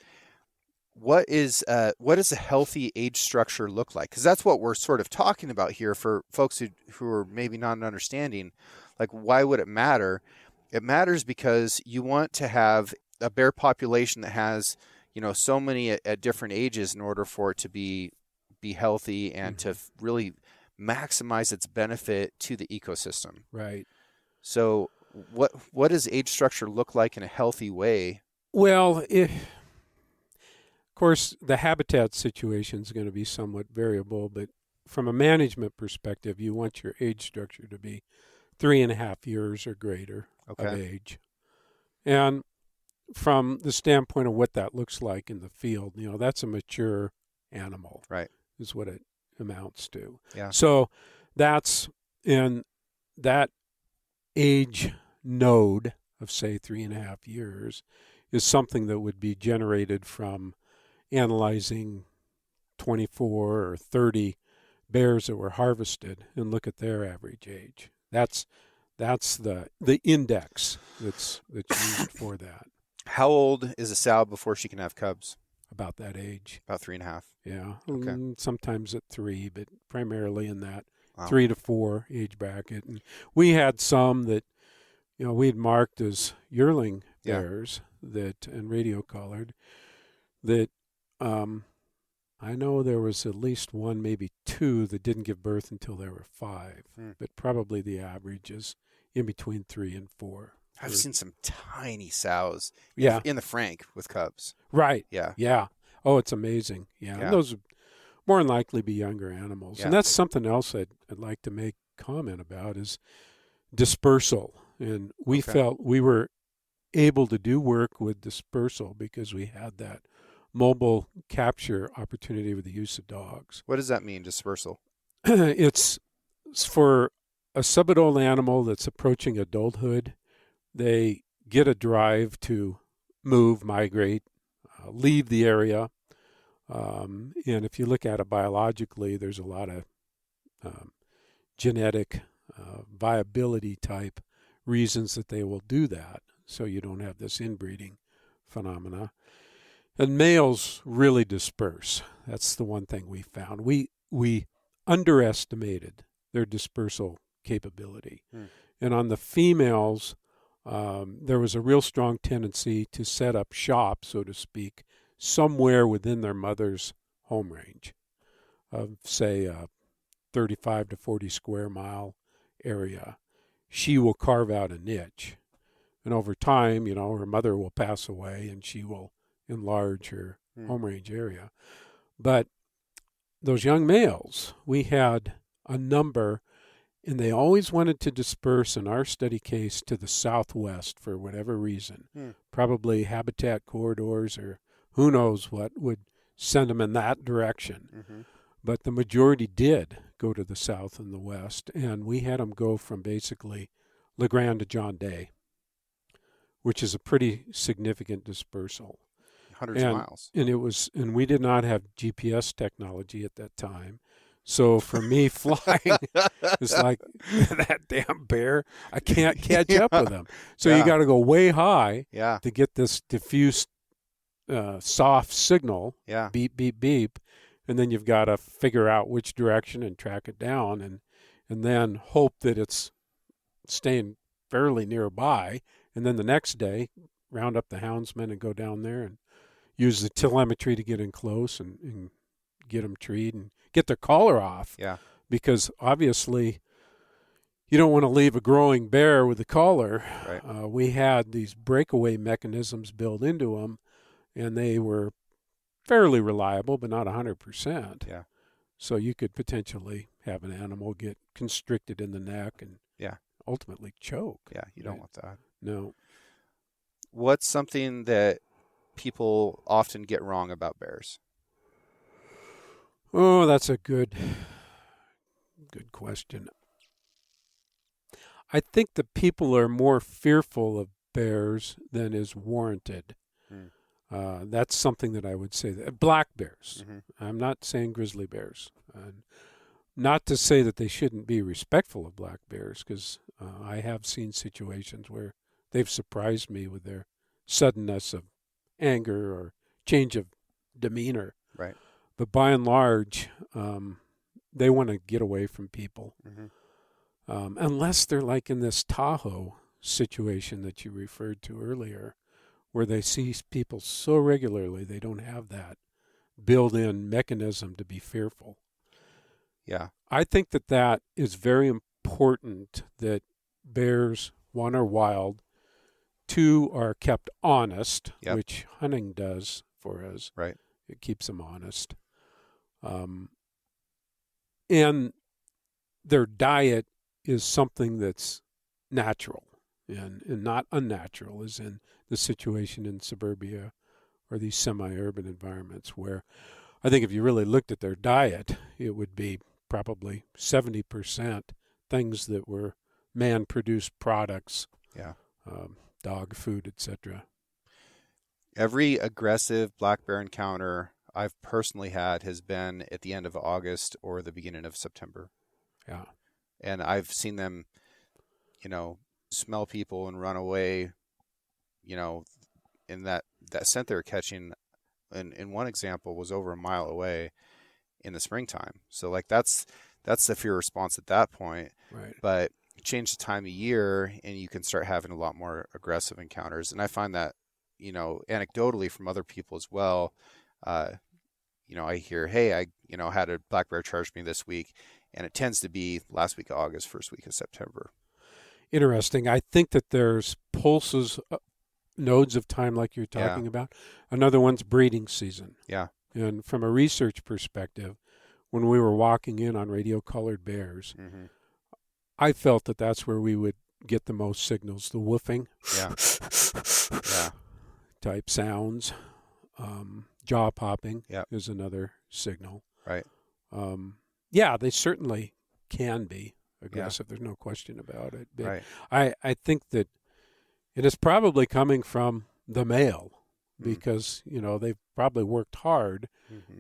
What does a healthy age structure look like? Because that's what we're sort of talking about here for folks who are maybe not understanding. Like, why would it matter? It matters because you want to have a bear population that has, so many at different ages in order for it to be healthy and to really maximize its benefit to the ecosystem. Right. So what does age structure look like in a healthy way? Well, of course, the habitat situation is going to be somewhat variable, but from a management perspective, you want your age structure to be 3.5 years or greater of age. And from the standpoint of what that looks like in the field, that's a mature animal, right? Is what it amounts to. Yeah. So that's in that age node of, say, 3.5 years is something that would be generated from analyzing 24 or 30 bears that were harvested and look at their average age. That's the index that's used for that. How old is a sow before she can have cubs? About that age. About 3.5. Yeah. Okay. Sometimes at 3, but primarily in that 3 to 4 age bracket. And we had some that, we had marked as yearling bears and radio collared that I know there was at least one, maybe 2 that didn't give birth until they were 5, but probably the average is in between 3 and 4. I've seen some tiny sows in the Frank with cubs. Right. Yeah. Yeah. Oh, it's amazing. Yeah. Yeah. And those would more than likely be younger animals. Yeah. And that's something else I'd like to make comment about is dispersal. And we Okay. felt we were able to do work with dispersal because we had that mobile capture opportunity with the use of dogs. What does that mean, dispersal? It's for a subadult animal that's approaching adulthood. They get a drive to move, migrate, leave the area. And if you look at it biologically, there's a lot of genetic viability type reasons that they will do that. So you don't have this inbreeding phenomena. And males really disperse. That's the one thing we found. We underestimated their dispersal capability. And on the females, there was a real strong tendency to set up shop, so to speak, somewhere within their mother's home range of, say, a 35 to 40 square mile area. She will carve out a niche. And over time, her mother will pass away and she will enlarge her home range area. But those young males, we had a number, and they always wanted to disperse, in our study case, to the southwest for whatever reason. Probably habitat corridors or who knows what would send them in that direction. But the majority did go to the south and the west, and we had them go from basically LeGrand to John Day, which is a pretty significant dispersal. Hundreds of miles. And we did not have GPS technology at that time. So for me, flying is like that damn bear. I can't catch up with them. So you got to go way high to get this diffuse, soft signal. Beep, beep, beep. And then you've got to figure out which direction and track it down, and then hope that it's staying fairly nearby. And then the next day, round up the houndsmen and go down there and use the telemetry to get in close and get them treed and get their collar off. Because obviously you don't want to leave a growing bear with the collar. Right. We had these breakaway mechanisms built into them, and they were fairly reliable, but not 100%. So you could potentially have an animal get constricted in the neck and ultimately choke. You don't want that. No. What's something that people often get wrong about bears? Oh, that's a good question. I think the people are more fearful of bears than is warranted. That's something that I would say. Black bears. I'm not saying grizzly bears. Not to say that they shouldn't be respectful of black bears, because I have seen situations where they've surprised me with their suddenness of anger or change of demeanor. Right. But by and large, they want to get away from people. Unless they're like in this Tahoe situation that you referred to earlier, where they see people so regularly they don't have that built-in mechanism to be fearful. I think that is very important, that bears, one, are wild, two, are kept honest, which hunting does for us. Right. It keeps them honest. And their diet is something that's natural and not unnatural, as in the situation in suburbia or these semi-urban environments, where I think if you really looked at their diet, it would be probably 70% things that were man-produced products, dog food, etc. Every aggressive black bear encounter I've personally had has been at the end of August or the beginning of September. And I've seen them, smell people and run away, in that scent they were catching. And in one example was over a mile away in the springtime. So like that's the fear response at that point. Right. But change the time of year and you can start having a lot more aggressive encounters. And I find that, anecdotally from other people as well. I hear, hey, I had a black bear charge me this week, and it tends to be last week of August, first week of September. Interesting. I think that there's pulses nodes of time like you're talking about. Another one's breeding season. Yeah. And from a research perspective, when we were walking in on radio-colored bears, Mm-hmm. I felt that that's where we would get the most signals, the woofing type sounds. Jaw popping is another signal. Right. They certainly can be aggressive. There's no question about it. But I think that it is probably coming from the male because, they've probably worked hard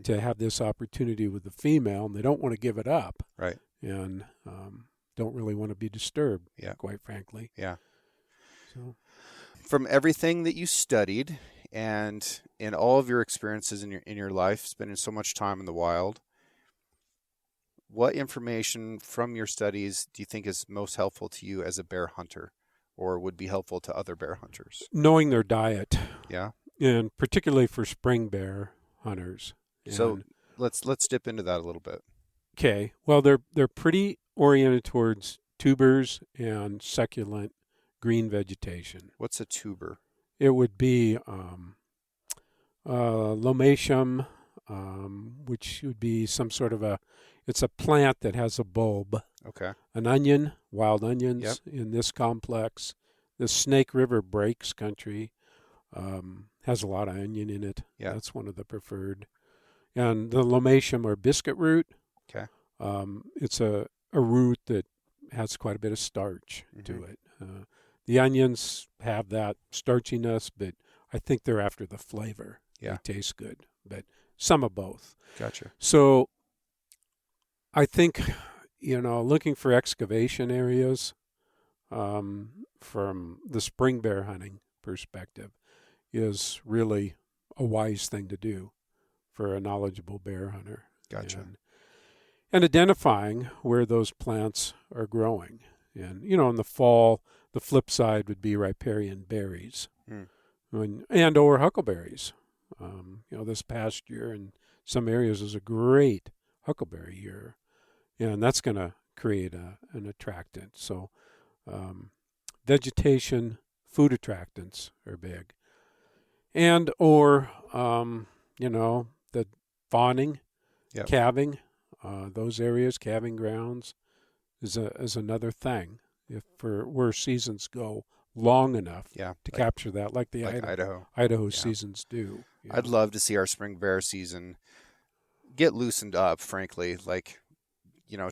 to have this opportunity with the female, and they don't want to give it up. Right. And don't really want to be disturbed, quite frankly. Yeah. So, from everything that you studied and in all of your experiences in your life, spending so much time in the wild, what information from your studies do you think is most helpful to you as a bear hunter, or would be helpful to other bear hunters? Knowing their diet. Yeah. And particularly for spring bear hunters. So let's dip into that a little bit. Okay. Well, they're pretty oriented towards tubers and succulent green vegetation. What's a tuber? It would be lomatium, which would be some sort of it's a plant that has a bulb. Okay. An onion, wild onions in this complex. The Snake River Breaks country has a lot of onion in it. Yeah. That's one of the preferred. And the lomatium or biscuit root. Okay. It's a root that has quite a bit of starch to it. The onions have that starchiness, but I think they're after the flavor. Yeah. They taste good, but some of both. Gotcha. So I think, looking for excavation areas from the spring bear hunting perspective is really a wise thing to do for a knowledgeable bear hunter. Gotcha. And identifying where those plants are growing. And, in the fall, the flip side would be riparian berries and or huckleberries. This past year in some areas is a great huckleberry year. And that's going to create an attractant. So vegetation, food attractants are big. And or, the fawning, calving, those areas, calving grounds is another thing. If for where seasons go long enough to capture that, like Idaho seasons do. I'd love to see our spring bear season get loosened up, frankly,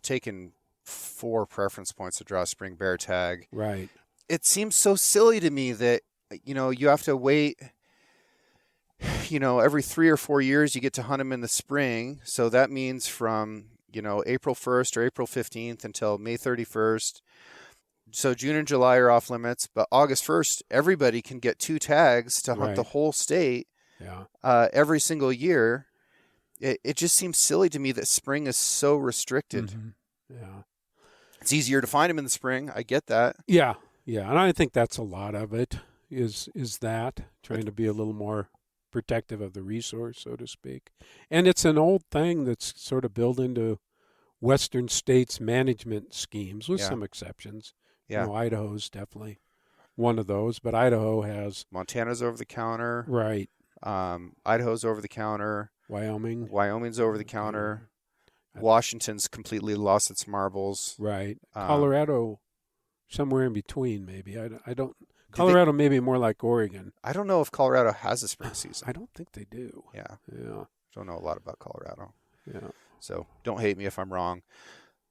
taking 4 preference points to draw a spring bear tag. Right. It seems so silly to me that, you have to wait, every 3 or 4 years you get to hunt them in the spring. So that means from, April 1st or April 15th until May 31st. So June and July are off limits, but August 1st, everybody can get 2 tags to hunt the whole state every single year. It just seems silly to me that spring is so restricted. Mm-hmm. Yeah. It's easier to find them in the spring. I get that. Yeah. Yeah. And I think that's a lot of it is that trying to be a little more protective of the resource, so to speak. And it's an old thing that's sort of built into Western states' management schemes with some exceptions. Yeah. Idaho's definitely one of those, but Idaho has... Montana's over the counter. Right. Idaho's over the counter. Wyoming's over the counter. Washington's completely lost its marbles. Right. Colorado, somewhere in between, maybe. I don't... Colorado may be more like Oregon. I don't know if Colorado has a spring season. I don't think they do. Yeah. Yeah. Don't know a lot about Colorado. Yeah. So don't hate me if I'm wrong.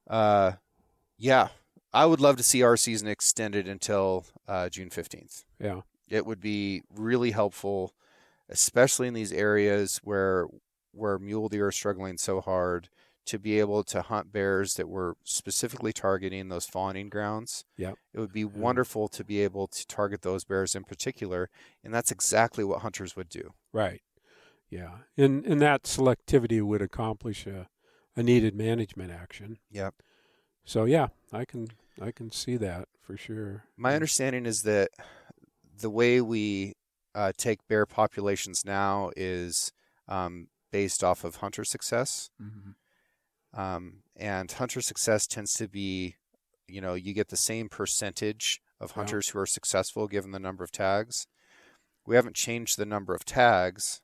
Yeah. I would love to see our season extended until June 15th. Yeah. It would be really helpful, especially in these areas where mule deer are struggling so hard, to be able to hunt bears that were specifically targeting those fawning grounds. Yeah. It would be wonderful to be able to target those bears in particular, and that's exactly what hunters would do. Right. Yeah. And that selectivity would accomplish a needed management action. Yep. So yeah, I can see that for sure. My understanding is that the way we take bear populations now is based off of hunter success. Mm-hmm. And hunter success tends to be, you get the same percentage of hunters who are successful given the number of tags. we haven't changed the number of tags.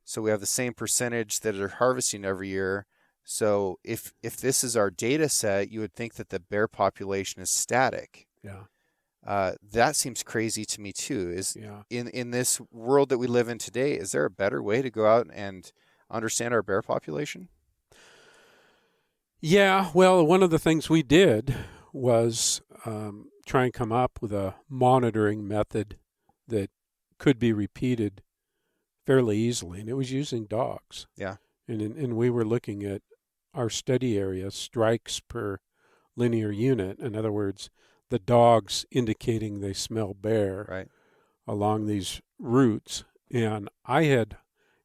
So we have the same percentage that are harvesting every year. So if this is our data set, you would think that the bear population is static. Yeah. That seems crazy to me too. Yeah. In this world that we live in today, is there a better way to go out and understand our bear population? Yeah, well, one of the things we did was try and come up with a monitoring method that could be repeated fairly easily, and it was using dogs. Yeah. And we were looking at our study area, strikes per linear unit. In other words, the dogs indicating they smell bear Right. along these routes. And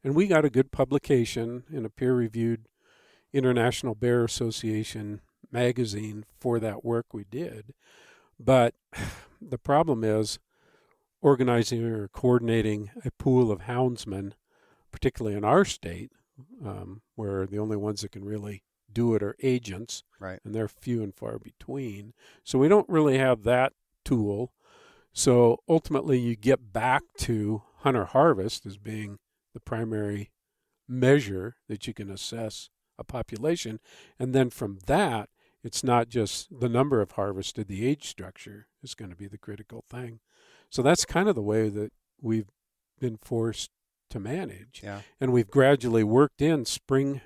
we got a good publication in a peer-reviewed International Bear Association magazine for that work we did. But the problem is organizing or coordinating a pool of houndsmen, particularly in our state, where the only ones that can really do it are agents, Right. and they're few and far between. So we don't really have that tool. So ultimately you get back to hunter harvest as being the primary measure that you can assess a population. And then from that, it's not just the number of harvested, the age structure is going to be the critical thing. So that's kind of the way that we've been forced to manage. Yeah. And we've gradually worked in spring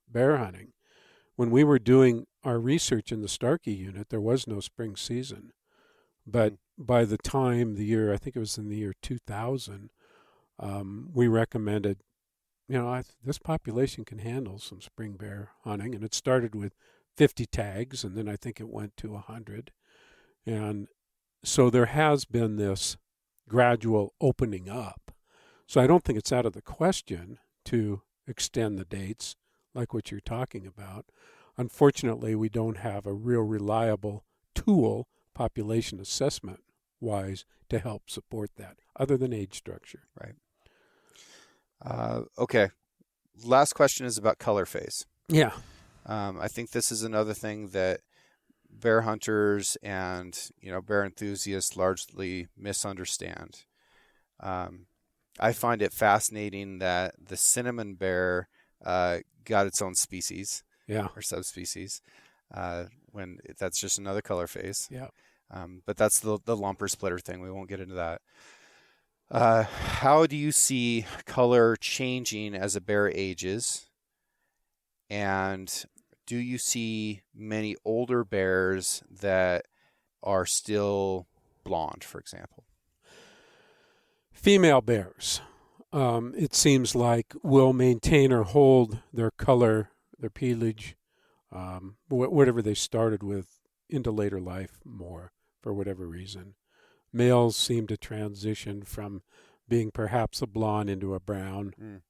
bear hunting. When we were doing our research in the Starkey unit, there was no spring season. But by the time I think it was in the year 2000, we recommended, this population can handle some spring bear hunting. And it started with 50 tags, and then I think it went to 100. And so there has been this gradual opening up. So I don't think it's out of the question to extend the dates like what you're talking about. Unfortunately, we don't have a real reliable tool, population assessment wise, to help support that, other than age structure. Right. Okay. Last question is about color phase. Yeah. I think this is another thing that bear hunters and bear enthusiasts largely misunderstand. I find it fascinating that the cinnamon bear got its own species, or subspecies, when that's just another color phase. Yeah. But that's the lumper splitter thing. We won't get into that. How do you see color changing as a bear ages? And do you see many older bears that are still blonde, for example? Female bears, it seems like, will maintain or hold their color, their pelage, whatever they started with, into later life more, for whatever reason. Males seem to transition from being perhaps a blonde into a brown.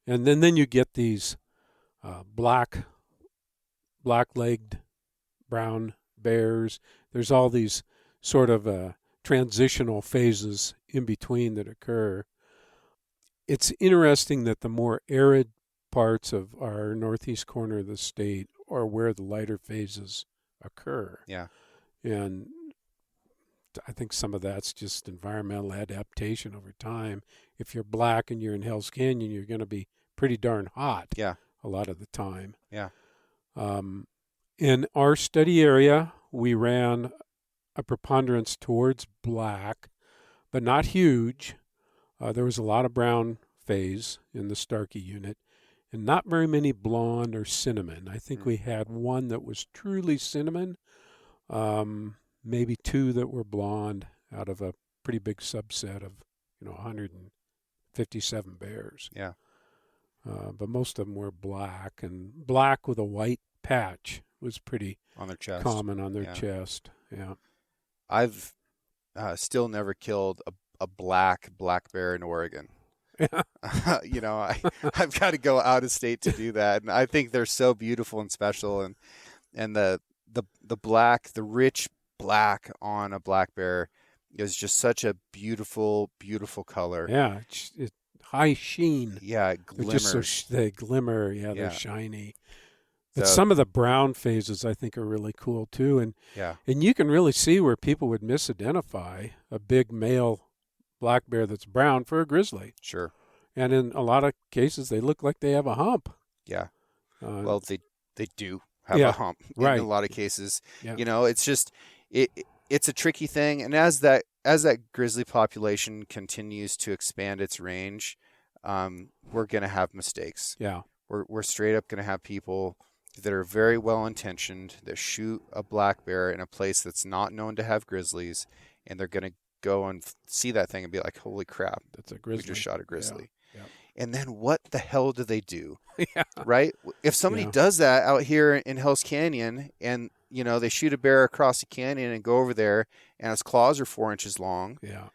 And then you get these black-legged brown bears. There's all these sort of transitional phases in between that occur. It's interesting that the more arid parts of our northeast corner of the state are where the lighter phases occur. Yeah. And I think some of that's just environmental adaptation over time. If you're black and you're in Hell's Canyon, you're going to be pretty darn hot. Yeah. A lot of the time. Yeah. In our study area, we ran a preponderance towards black, but not huge. There was a lot of brown phase in the Starkey unit, and not very many blonde or cinnamon. I think we had one that was truly cinnamon, maybe two that were blonde out of a pretty big subset of 157 bears. Yeah. But most of them were black, and black with a white patch was pretty on their chest. Common on their chest. Yeah. I've still never killed a black bear in Oregon. I've got to go out of state to do that, and I think they're so beautiful and special, and the rich black on a black bear is just such a beautiful color. Yeah, it's high sheen. Yeah, it glimmers. They glimmer. Yeah, they're shiny. But some of the brown phases I think are really cool too, and you can really see where people would misidentify a big male black bear that's brown for a grizzly. Sure. And in a lot of cases, they look like they have a hump. Yeah. Uh, Well, they do have a hump in right. a lot of cases. Yeah. It's just it's a tricky thing, and as that grizzly population continues to expand its range, we're going to have mistakes. Yeah. We're straight up going to have people that are very well intentioned that shoot a black bear in a place that's not known to have grizzlies, and they're going to go and see that thing and be like, "Holy crap, that's a grizzly. We just shot a grizzly." Yeah. And then what the hell do they do? Yeah. Right? If somebody does that out here in Hell's Canyon, and they shoot a bear across the canyon and go over there, and its claws are 4 inches long. Yeah.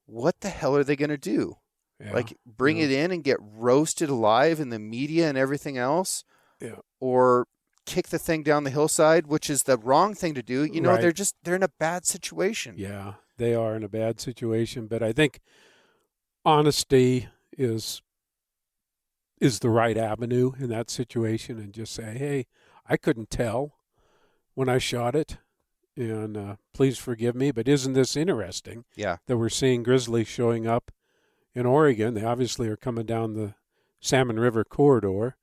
What the hell are they going to do? Yeah. Like bring it in and get roasted alive in the media and everything else? Yeah. Or kick the thing down the hillside, which is the wrong thing to do. Right. They're in a bad situation. Yeah, they are in a bad situation. But I think honesty is the right avenue in that situation, and just say, hey, I couldn't tell when I shot it, and please forgive me, but isn't this interesting? Yeah. That we're seeing grizzlies showing up in Oregon. They obviously are coming down the Salmon River corridor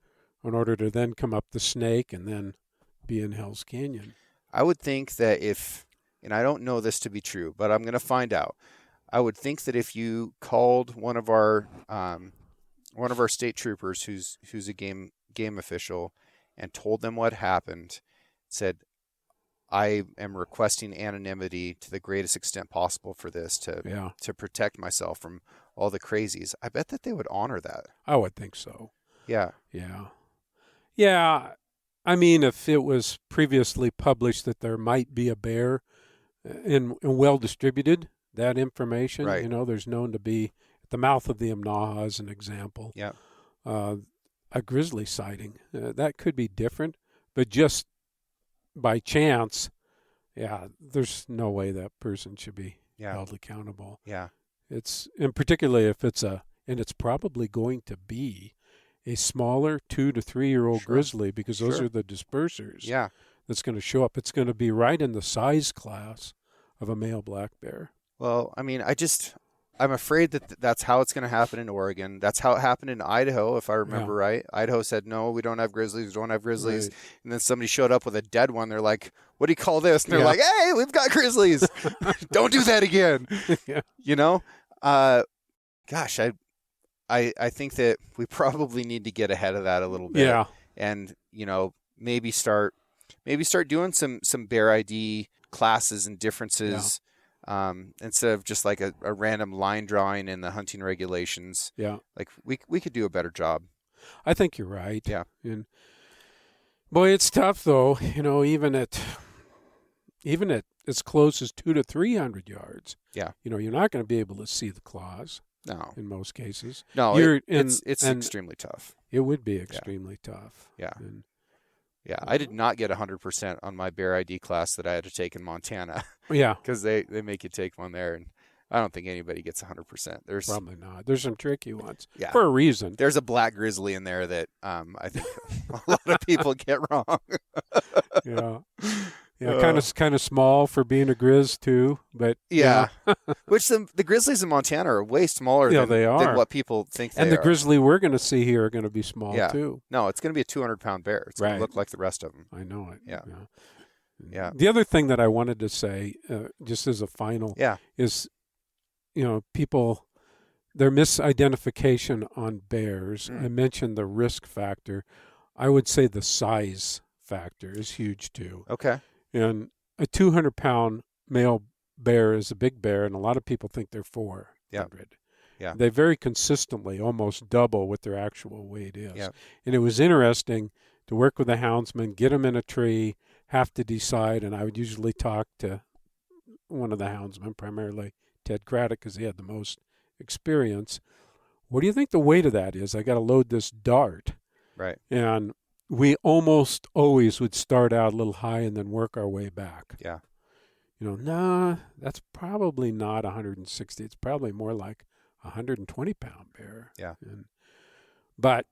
in order to then come up the Snake and then be in Hell's Canyon. I would think that and I don't know this to be true, but I'm going to find out. I would think that if you called one of our state troopers who's a game official and told them what happened, said, I am requesting anonymity to the greatest extent possible for this to protect myself from all the crazies, I bet that they would honor that. I would think so. Yeah. Yeah. Yeah. I mean, if it was previously published that there might be a bear and well distributed, that information, right. There's known to be at the mouth of the Imnaha as an example. Yeah. A grizzly sighting. That could be different, but just by chance, there's no way that person should be held accountable. Yeah. And particularly if it's probably going to be a smaller 2 to 3 year old grizzly, because those are the dispersers. Yeah. That's going to show up. It's going to be right in the size class of a male black bear. Well, I mean, I'm afraid that that's how it's going to happen in Oregon. That's how it happened in Idaho, if I remember right. Idaho said, no, we don't have grizzlies. We don't have grizzlies. Right. And then somebody showed up with a dead one. They're like, what do you call this? And they're like, hey, we've got grizzlies. Don't do that again. Gosh, I think that we probably need to get ahead of that a little bit. Yeah. And, maybe start doing some bear ID classes and differences. Instead of just like a random line drawing in the hunting regulations. Yeah. Like we could do a better job. I think you're right. Yeah. And boy, it's tough though, even at as close as 200 to 300 yards. Yeah. You're not going to be able to see the claws. No. In most cases. No, it's extremely tough. It would be extremely tough. Yeah. I did not get 100% on my bear ID class that I had to take in Montana. Yeah. Because they make you take one there, and I don't think anybody gets 100%. There's probably not. There's some tricky ones. Yeah. For a reason. There's a black grizzly in there that I think a lot of people get wrong. Yeah. Yeah, kind of small for being a grizz too, but which the grizzlies in Montana are way smaller than what people think they are. And the grizzly we're going to see here are going to be small too. No, it's going to be a 200-pound bear. It's going to look like the rest of them. I know it. Yeah. The other thing that I wanted to say, just as a final, is, people, their misidentification on bears. I mentioned the risk factor. I would say the size factor is huge too. Okay. And a 200-pound male bear is a big bear, and a lot of people think they're 400. Yeah. They very consistently almost double what their actual weight is. Yeah. And it was interesting to work with a houndsman, get them in a tree, have to decide, and I would usually talk to one of the houndsmen, primarily Ted Craddock, because he had the most experience. What do you think the weight of that is? I got to load this dart. Right. And we almost always would start out a little high and then work our way back. Yeah. That's probably not 160. It's probably more like a 120-pound bear. Yeah. But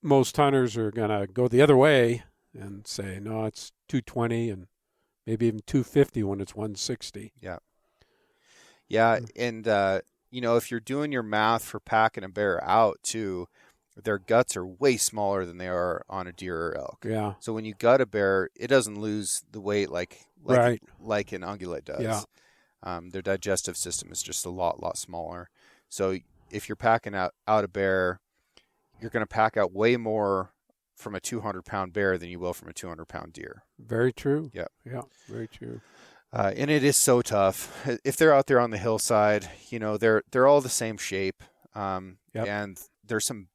most hunters are going to go the other way and say, no, it's 220 and maybe even 250 when it's 160. Yeah. Yeah, and if you're doing your math for packing a bear out too, their guts are way smaller than they are on a deer or elk. Yeah. So when you gut a bear, it doesn't lose the weight like Right. like an ungulate does. Yeah. Their digestive system is just a lot smaller. So if you're packing out a bear, you're going to pack out way more from a 200-pound bear than you will from a 200-pound deer. Very true. Yeah. Yeah. Very true. And it is so tough. If they're out there on the hillside, they're all the same shape. And there's some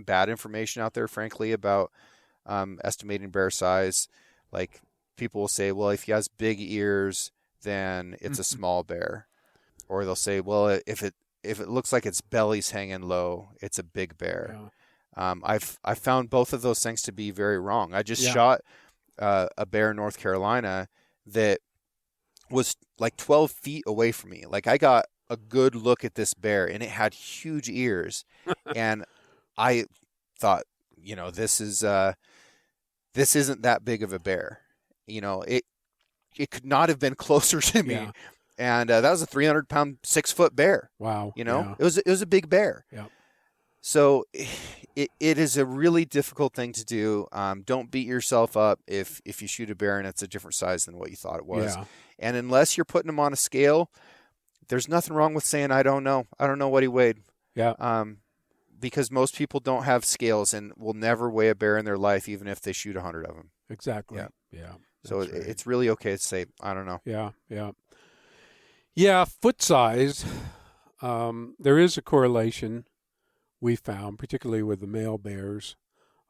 bad information out there, frankly, about estimating bear size. Like people will say, well, if he has big ears, then it's a small bear. Or they'll say, well, if it looks like its belly's hanging low, it's a big bear. Yeah. I've found both of those things to be very wrong. I just shot a bear in North Carolina that was like 12 feet away from me. Like I got a good look at this bear, and it had huge ears, and I thought, this isn't that big of a bear. It could not have been closer to me. Yeah. And that was a 300-pound, 6-foot bear. Wow. It was a big bear. Yeah. So it is a really difficult thing to do. Don't beat yourself up if you shoot a bear and it's a different size than what you thought it was. Yeah. And unless you're putting them on a scale, there's nothing wrong with saying, I don't know. I don't know what he weighed. Yeah. Because most people don't have scales and will never weigh a bear in their life, even if they shoot 100 of them. Exactly. Yeah. Yeah. So That's right. it's really okay to say, I don't know. Yeah. Yeah. Yeah. Foot size. There is a correlation we found, particularly with the male bears.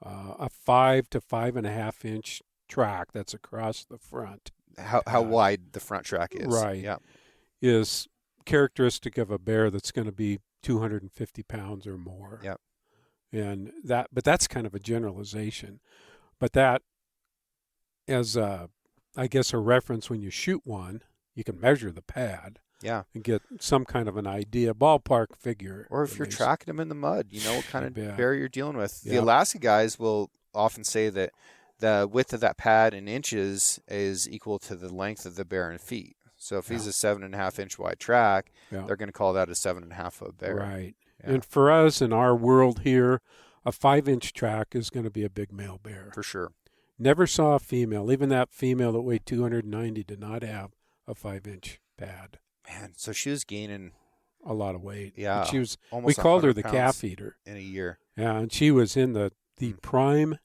A 5 to 5.5 inch track that's across the front. How wide the front track is. Right. Yeah. Is characteristic of a bear that's going to be 250 pounds or more. Yep. But that's kind of a generalization. But that, as I guess a reference when you shoot one, you can measure the pad. Yeah. And get some kind of an idea, ballpark figure. Or if you're tracking them in the mud, what kind of bear you're dealing with. Yep. The Alaska guys will often say that the width of that pad in inches is equal to the length of the bear in feet. So if he's a 7.5 inch wide track, they're going to call that a 7.5 foot bear. Right. Yeah. And for us in our world here, a 5 inch track is going to be a big male bear. For sure. Never saw a female. Even that female that weighed 290 did not have a 5 inch pad. Man, so she was gaining a lot of weight. Yeah. And she was. Almost we called her 100 the pounds calf eater. in a year. Yeah, and she was in the prime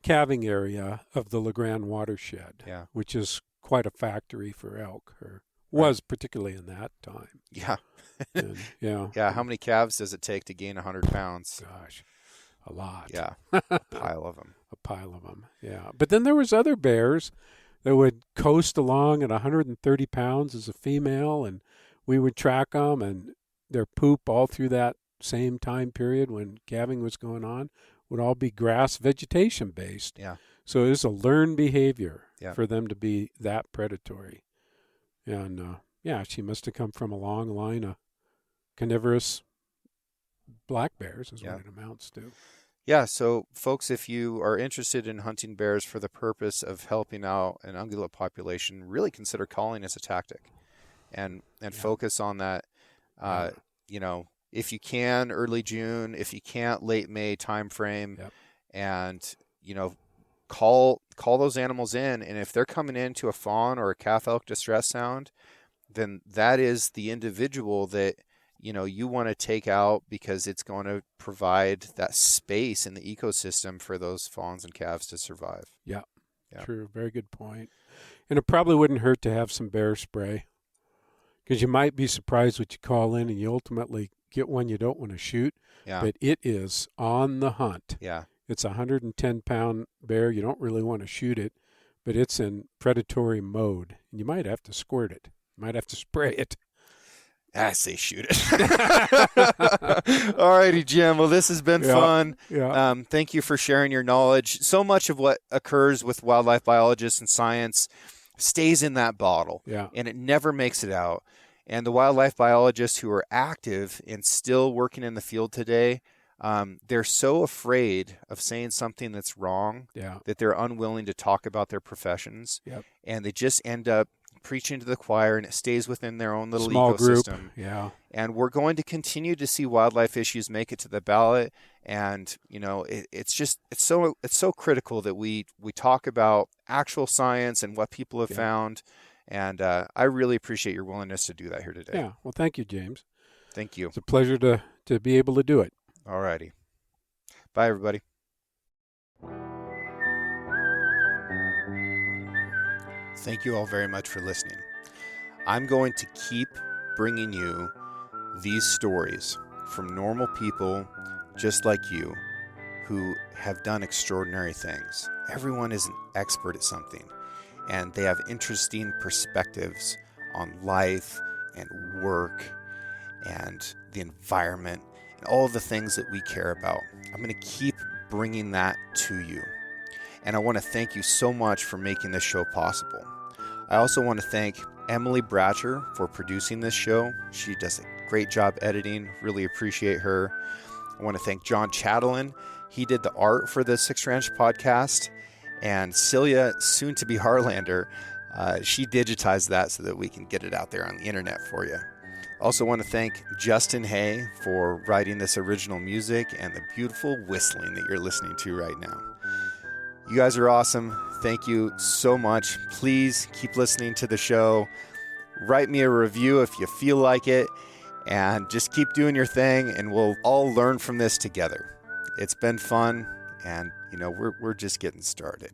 calving area of the LeGrand watershed. Yeah. Which is quite a factory for elk, or was particularly in that time. Yeah. And, yeah. Yeah. How many calves does it take to gain 100 pounds? Gosh, a lot. Yeah. A pile of them. A pile of them. Yeah. But then there was other bears that would coast along at 130 pounds as a female, and we would track them, and their poop all through that same time period when calving was going on would all be grass vegetation based. Yeah. So it is a learned behavior Yeah. for them to be that predatory. And she must have come from a long line of carnivorous black bears is what it amounts to. Yeah, so folks, if you are interested in hunting bears for the purpose of helping out an ungulate population, really consider calling as a tactic, and focus on that. If you can, early June. If you can't, late May time frame, and call those animals in. And if they're coming into a fawn or a calf elk distress sound, then that is the individual that you want to take out, because it's going to provide that space in the ecosystem for those fawns and calves to survive. Yeah. Yeah. True. Very good point. And it probably wouldn't hurt to have some bear spray, because you might be surprised what you call in and you ultimately get one you don't want to shoot. Yeah. But it is on the hunt. Yeah. It's a 110-pound bear. You don't really want to shoot it, but it's in predatory mode. And you might have to squirt it. You might have to spray it. I say shoot it. All righty, Jim. Well, this has been fun. Yeah. Thank you for sharing your knowledge. So much of what occurs with wildlife biologists and science stays in that bottle, and it never makes it out. And the wildlife biologists who are active and still working in the field today, they're so afraid of saying something that's wrong that they're unwilling to talk about their professions, and they just end up preaching to the choir, and it stays within their own little Small ecosystem. group, yeah. And we're going to continue to see wildlife issues make it to the ballot. And, it's so critical that we talk about actual science and what people have found. And I really appreciate your willingness to do that here today. Yeah. Well, thank you, James. Thank you. It's a pleasure to be able to do it. All righty. Bye, everybody. Thank you all very much for listening. I'm going to keep bringing you these stories from normal people just like you who have done extraordinary things. Everyone is an expert at something, and they have interesting perspectives on life and work and the environment and all the things that we care about. I'm going to keep bringing that to you. And I want to thank you so much for making this show possible. I also want to thank Emily Bratcher for producing this show. She does a great job editing. Really appreciate her. I want to thank John Chatelain. He did the art for the Six Ranch podcast. And Celia, soon to be Harlander, she digitized that so that we can get it out there on the internet for you. Also want to thank Justin Hay for writing this original music and the beautiful whistling that you're listening to right now. You guys are awesome. Thank you so much. Please keep listening to the show. Write me a review if you feel like it, and just keep doing your thing, and we'll all learn from this together. It's been fun, and we're just getting started.